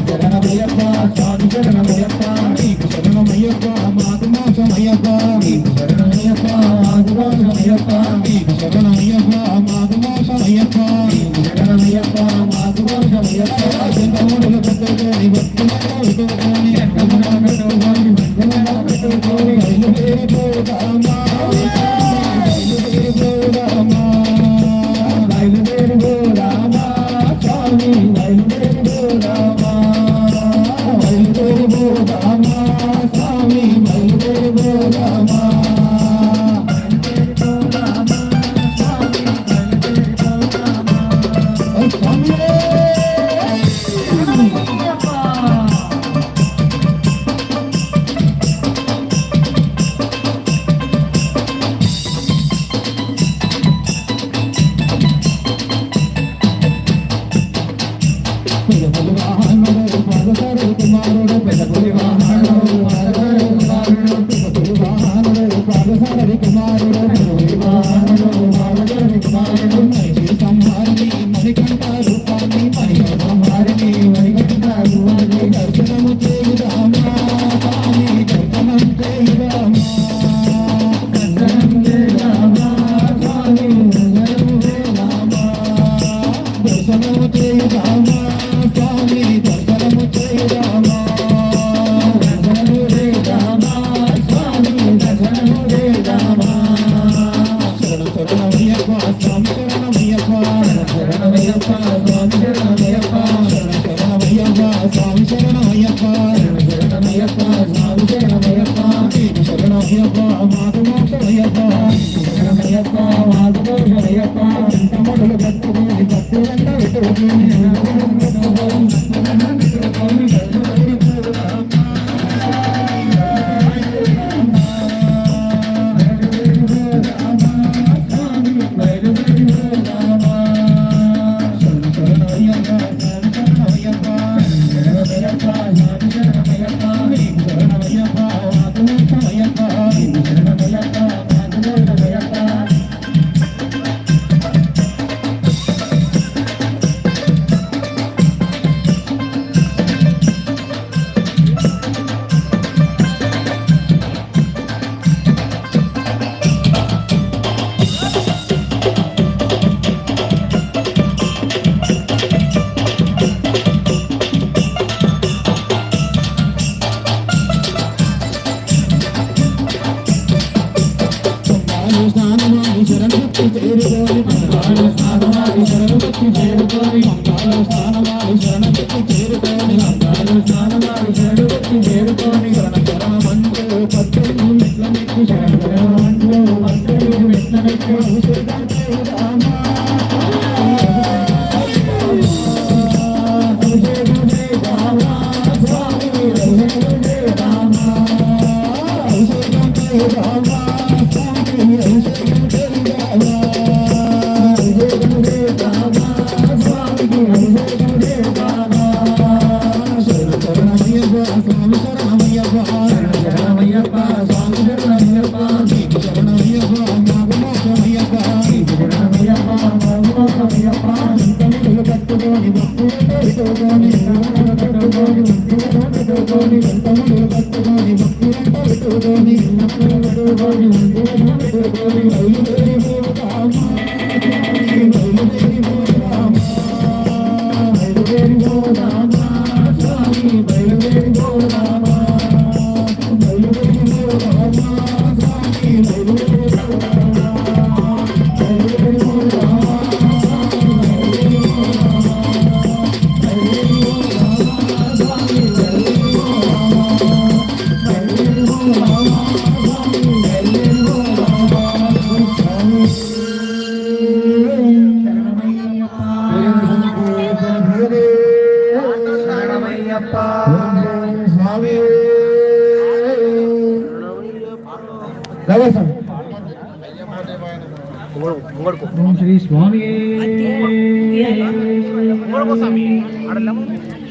A: శరణమయ్యప్ప స్వామి శరణమయ్యప్ప నీకు శరణమయ్యప్ప మాకు మోసమయ్యప్ప నీకు శరణమయ్యప్ప మాకు మోసమయ్యప్ప నీకు శరణమయ్యప్ప మాకు మోసమయ్యప్ప నీకు శరణమయ్యప్ప మాకు మోసమయ్యప్ప జంటముడులు కట్టుకొని భక్తి పెట్టుకొని జంటముడులు పెట్టుకొని భక్తి పెట్టుకొని బయలుదేరిపోదామా బయలుదేరిపోదామా బయలుదేరిపోదామా స్వామి బయలుదేరిపోదామా బయలుదేరిపోదామా స్వామి బయలుదేరిపోదామా బయలుదేరిపోదామా స్వామి బయలుదేరిపోదామా వాహనుడు పాదసారి కుమారుడు పెదపులి వాహనుడు పాదసారి కుమారుడు పెదపులి వాహనుడు పాదసారి కుమారుడు పెదపులి వాహనుడు పాదసారి కుమారుడు మనిషి సంహారిణి మణికంఠ రూపాన్ని మణిక సంహారిణి మణికంఠ రూపాన్ని దర్శనము చేయుదామా స్వామి దర్శనం చేయుదామా దర్శనం చేయుదామా స్వామి దర్శనం చేయుదామా దర్శనము చేయుదామా స్వామి దర్శనము చేయుదామా దర్శనము చేయుదామా స్వామి దర్శనము చేయుదామా శరణం శరణమయ్యప్ప స్వామి శరణమయ్యప్ప శరణమయ్యప్ప స్వామి శరణమయ్యప్ప శరణమయ్యప్ప
B: శ్రీ స్వామి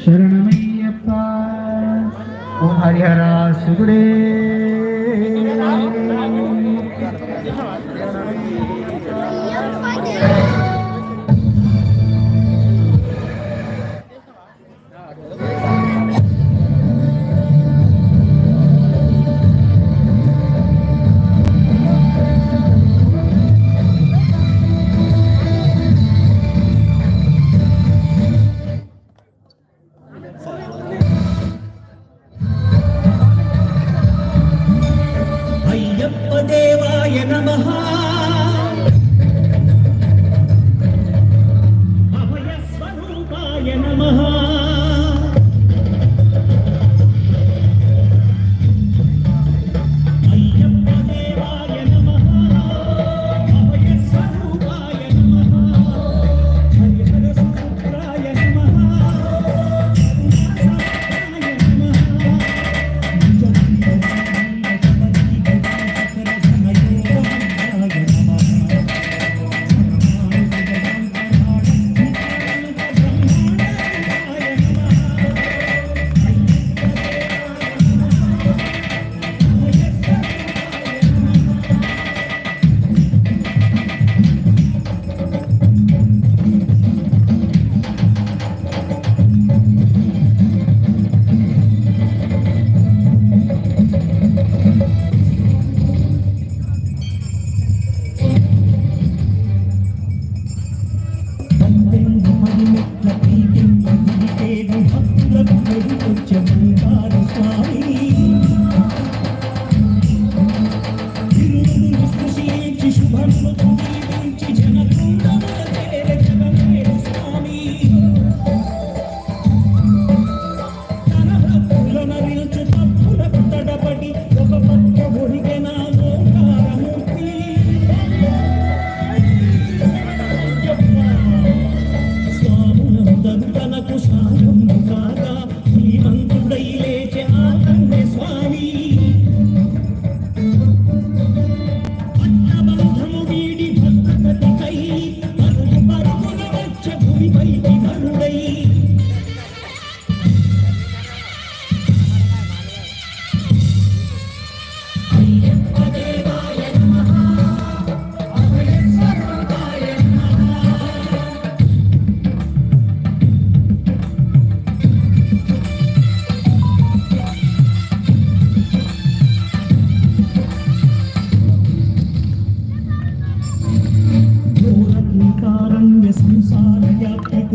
B: శరణమయ్యప్ప ఓం హరిహర సుగుడే
C: దేవాయ నమః అభయ స్వరూపాయ నమః అయ్యప్ప దేవాయ నమః అభయ స్వరూపాయ నమః హరిహర సూత్రాయ నమః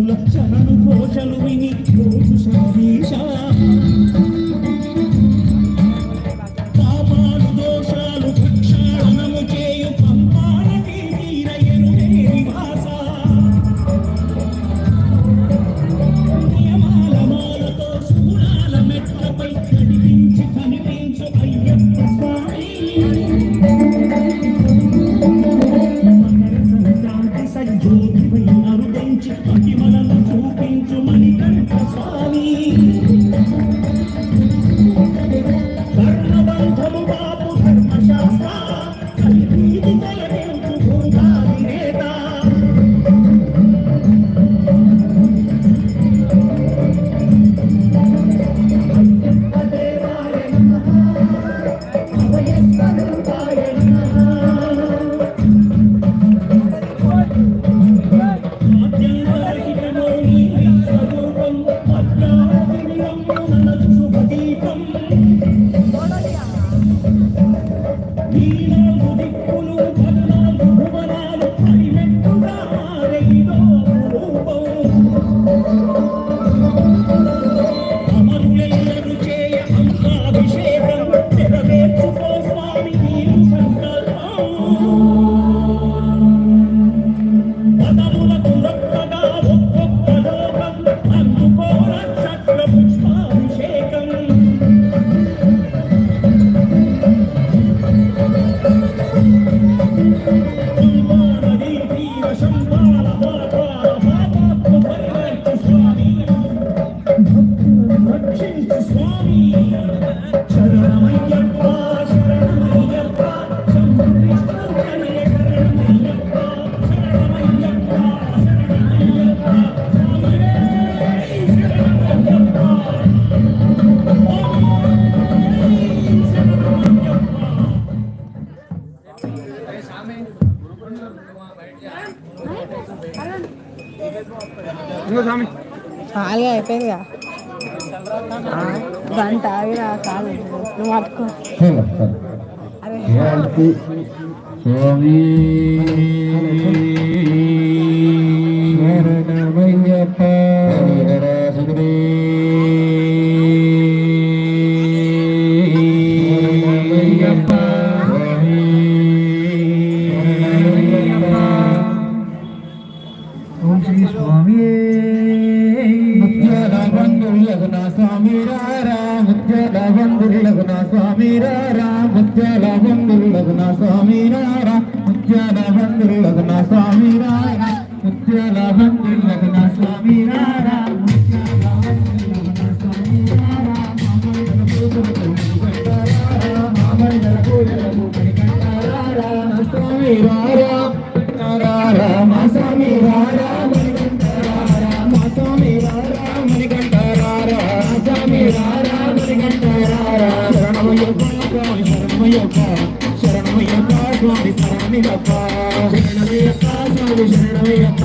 C: భక్తుల శరణు ఘోషలు విని రోజు సందేశ పాపాలు దోషాలు ప్రక్షాళనము చేయు పంపానది తీరయను నివాస నియమాల మాలతో శూలాల మెట్లపై నడిపించి కనిపించు అయ్యప్ప స్వామి సంజ్యోతిపై అరుదించి మహిమలను చూపించు మణికంఠ స్వామి కర్ణబంధము బాపు ధర్మశాస్త్ర కలిపీది తలపించు భూగాది నేత దేవాయ నమః అభయస్వరూపాయ నమః అమరులెల్లరు చేయ అంకాభిషేకం నెరవేర్చుకో స్వామి నీరు సంకల్పం పదములకు రక్తగా ఒక్కొక్క లోకం అందుకో నక్షత్ర పుష్పాభిషేకం నదీ తీర శంపాల పాతాల పాపాత్మ పరివర్తు స్వామి భక్తులను రక్షించు స్వామి శరణమయ్యప్ప శరణమయ్యప్ప శంభు విష్ణువనే శరణమయ్యప్ప శరణమయ్యప్ప శరణమయ్యప్ప స్వామియే శరణమయ్యప్ప
D: ఖాళీ అయిపోయిందిగా గంట ఆగిరా ఖాళీ నువ్వు పట్టుకో అదే
B: స్వామి శరణమయ్యప్ప ఓం శ్రీ స్వామి ముత్యాల బంధువులగున స్వామి రారా ముత్యాల బంధువులగున స్వామి రారా ముత్యాల బంధువులగున స్వామి రారా ముత్యాల బంధువులగున స్వామి రారా ముత్యాల బంధువులగున స్వామి రారా ముత్యాల బంధువులగున స్వామి రారా మామండల పూజలకు మణికంఠారా స్వామి రారా రారా మా స్వామి రారా మణికంఠారా మా స్వామి రారా మణికంఠారా స్వామి రారా మణికంఠారా శరణమయ్యప్ప స్వామి శరణమయ్యప్ప శరణమయ్యప్ప స్వామి శరణమయ్యప్ప శరణమయ్యప్ప స్వామి శరణమయ్యప్ప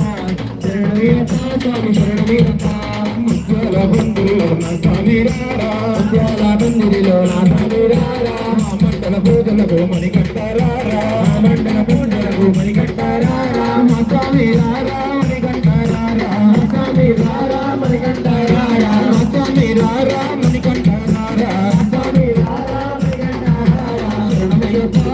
B: శరణమయ్యప్ప స్వామి శరణమయ్యప్ప ముత్యాల బంధువులో నా స్వామి రారా ముత్యాల బంధువులో నా స్వామి రారా మా మండల పూజలకు మణికంఠారా మండల పూజలకు మణికంఠారా మా స్వామి రారా మణికంఠారా మా స్వామి రారా మణికంఠారా మా స్వామి రారా మణికంఠారా మా స్వామి రారా మణికంఠారా శరణమయ్యప్ప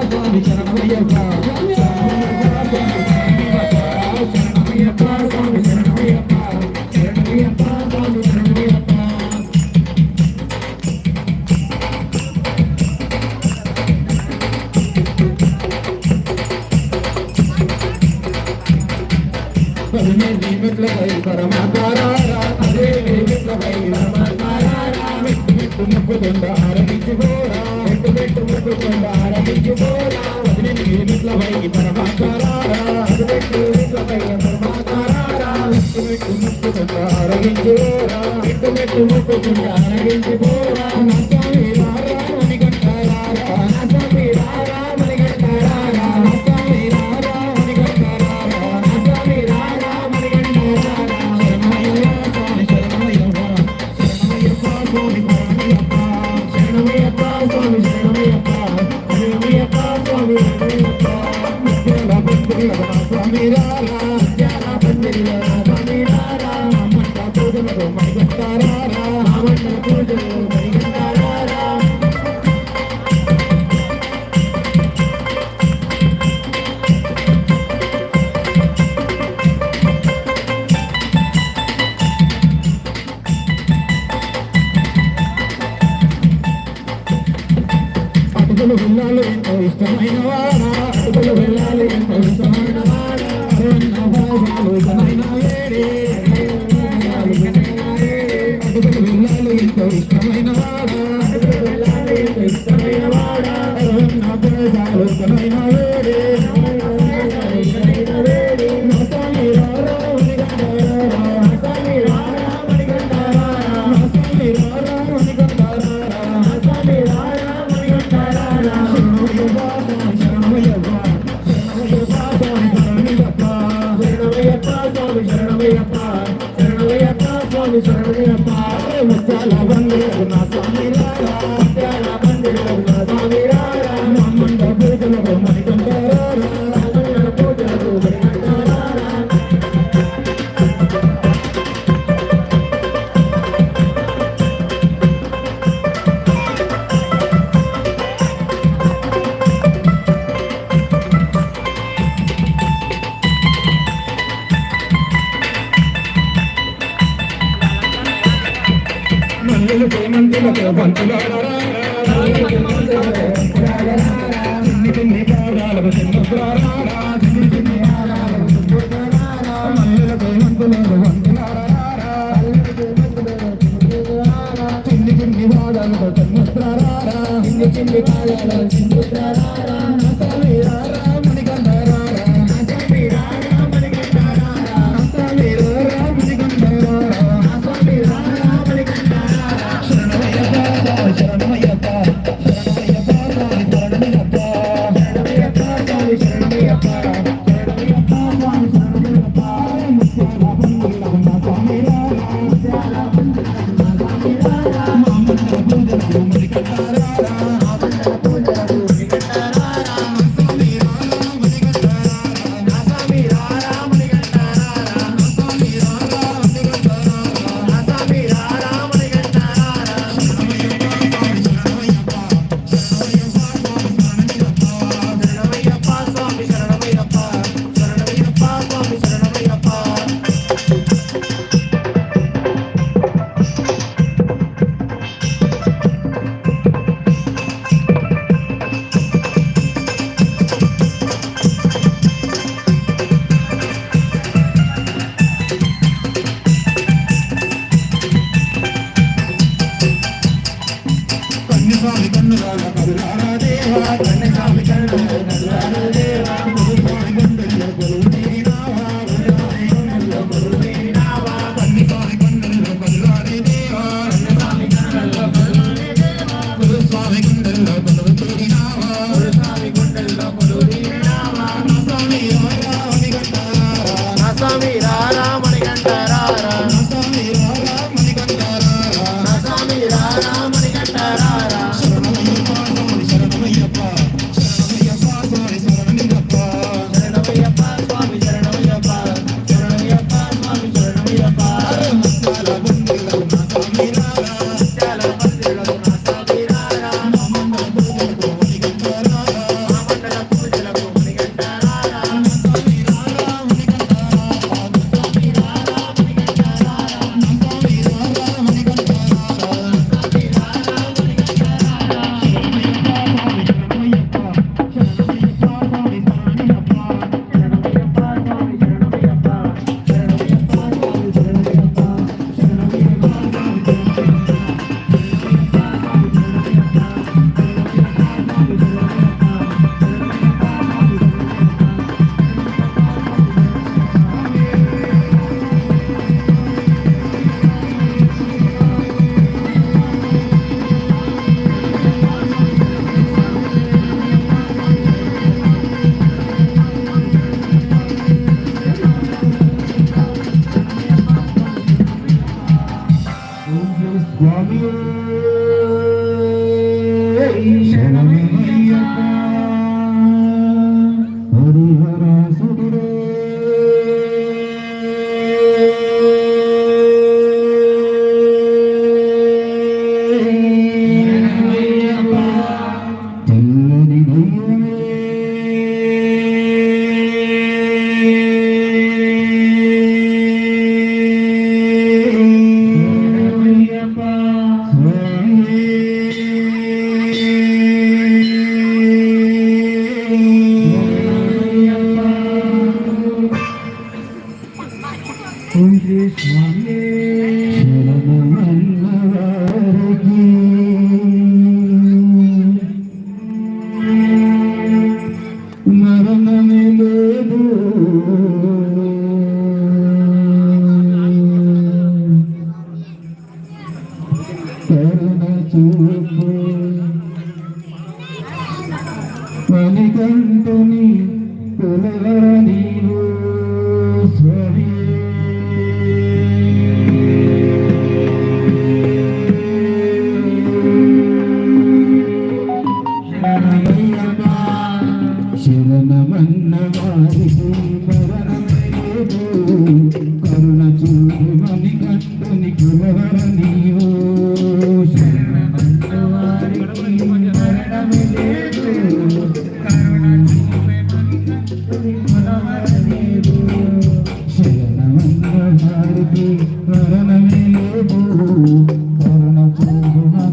B: స్వామి శరణమయ్యప్ప శరణమయ్యప్ప స్వామి శరణమయ్యప్ప శరణమయ్యప్ప స్వామి శరణమయ్యప్ప స్వామి రారా
A: పూజలకు మణికంటారా
B: మా మండల పూజలు మణికంటారా
A: అటుకులు వెళ్ళాలి ఎంతో ఇష్టమైన వాడా అటుకులు వెళ్ళాలి ఎంతో ఇష్టమైన వాడా అరవన్న భాషలు ఇష్టమైన వేడే అటుకులు వెళ్ళాలి ఎంతో ఇష్టమైన వాడా
B: అటుకులు వెళ్ళాలి ఎంతో ఇష్టమైన వాడా
A: అరవన్న భాషలు ఇష్టమైన వేడే
B: ఇష్టమైన వేడి
A: నా స్వామి రారా మణికంఠారా
B: మా స్వామి రారా మణికంటారా
A: నా స్వామి రారా మణికంఠారా
B: మా స్వామి రారా మణికంటారా
A: శరణమయ్యప్ప శరణమయ్యప్ప
B: శరణమయ్యప్ప స్వామి శరణమయ్యప్ప శరణమయ్యప్ప స్వామి శరణమయ్యప్ప
A: ముత్యాల బంధువులు నా స్వామి రారా
B: ముత్యాల బంధువులు నా స్వామి రారా
A: మా మండ పూజలకు మణికంఠారా
B: మా మండల పూజలకు మణికంటారా
A: మల్లెలు ప్రేమంతులతో పంచులారా చిన్ని చిన్ని పాదాలకు చిన్నపురారా చిన్ని చిన్ని ఆరాలకు చిన్నపురారా మల్లెల ప్రేమంతులకు పంచులారా చిన్ని చిన్ని పాదాలకు చిన్నపురారా
B: చిన్ని చిన్ని పాదాల చిందుతారా
A: నా స్వామి రారా మణికంఠారా
B: నా స్వామి రారా మణికంటారా
A: నా స్వామి రారా మణికంఠారా
B: నా స్వామి రారా మణికంటారా
A: శరణమయ్యప్ప శరణమయ్యప్ప శరణమయ్యప్ప స్వామి శరణమయ్యప్ప
B: శరణమయ్యప్ప స్వామి శరణమయ్యప్ప శరణమయ్యప్ప స్వామి శరణమయ్యప్ప
A: ముత్యాల బంధువులకు నా స్వామి రారా
B: ముత్యాల బంధువులకు నా స్వామి రారా
A: మా మండల పూజలకు మణికంఠారా
B: మా మండల పూజలకు మణికంటారా
A: నా స్వామి రారా మణికంఠారా
B: నా స్వామి రారా మణికంటారా
A: నా స్వామి రారా మణికంఠారా
B: నా స్వామి రారా మణికంటారా శరణమయ్యప్ప స్వామి శరణమయ్యప్ప శరణమయ్యప్ప స్వామి శరణమయ్యప్ప
A: కన్యస్వామి కన్నులాల కరుణారా దేవా కన్యస్వామి కన్నులాల కరుణారా దేవా గురుస్వామి గుండెల్లో కొలువు తీరినావా గురుస్వామి గుండెల్లో కొలువు తీరినావా కన్యస్వామి కన్నుల్లో కరుణారే దేవా కన్యస్వామి కన్నుల్లో కరుణారే దేవా గురుస్వామి గుండెల్లో కొలువు తీరినావా
B: గురుస్వామి గుండెల్లో కొలువు తీరినావా
A: నా స్వామి రారా మణికంఠారా
B: నా స్వామి రారా మణికంటారా
A: నా స్వామి రారా మణికంఠారా
B: నా స్వామి రారా మణికంటారా
A: శరణమయ్యప్ప
B: ఓం శ్రీ స్వామి
A: శరణమన్నవారికి మరణమే లేదు కరుణ చూపు మణికంఠుని కులవర నీవు స్వామి శరణమన్న వారికి మరణమే లేదు కరుణ చూపు మణికంఠుని కులవర నీవు శరణమన్న వారికి మరణమే లేదు కరుణ చూపే మణికంఠుని కులవర నీవు శరణమన్న వారికి మరణమే లేదు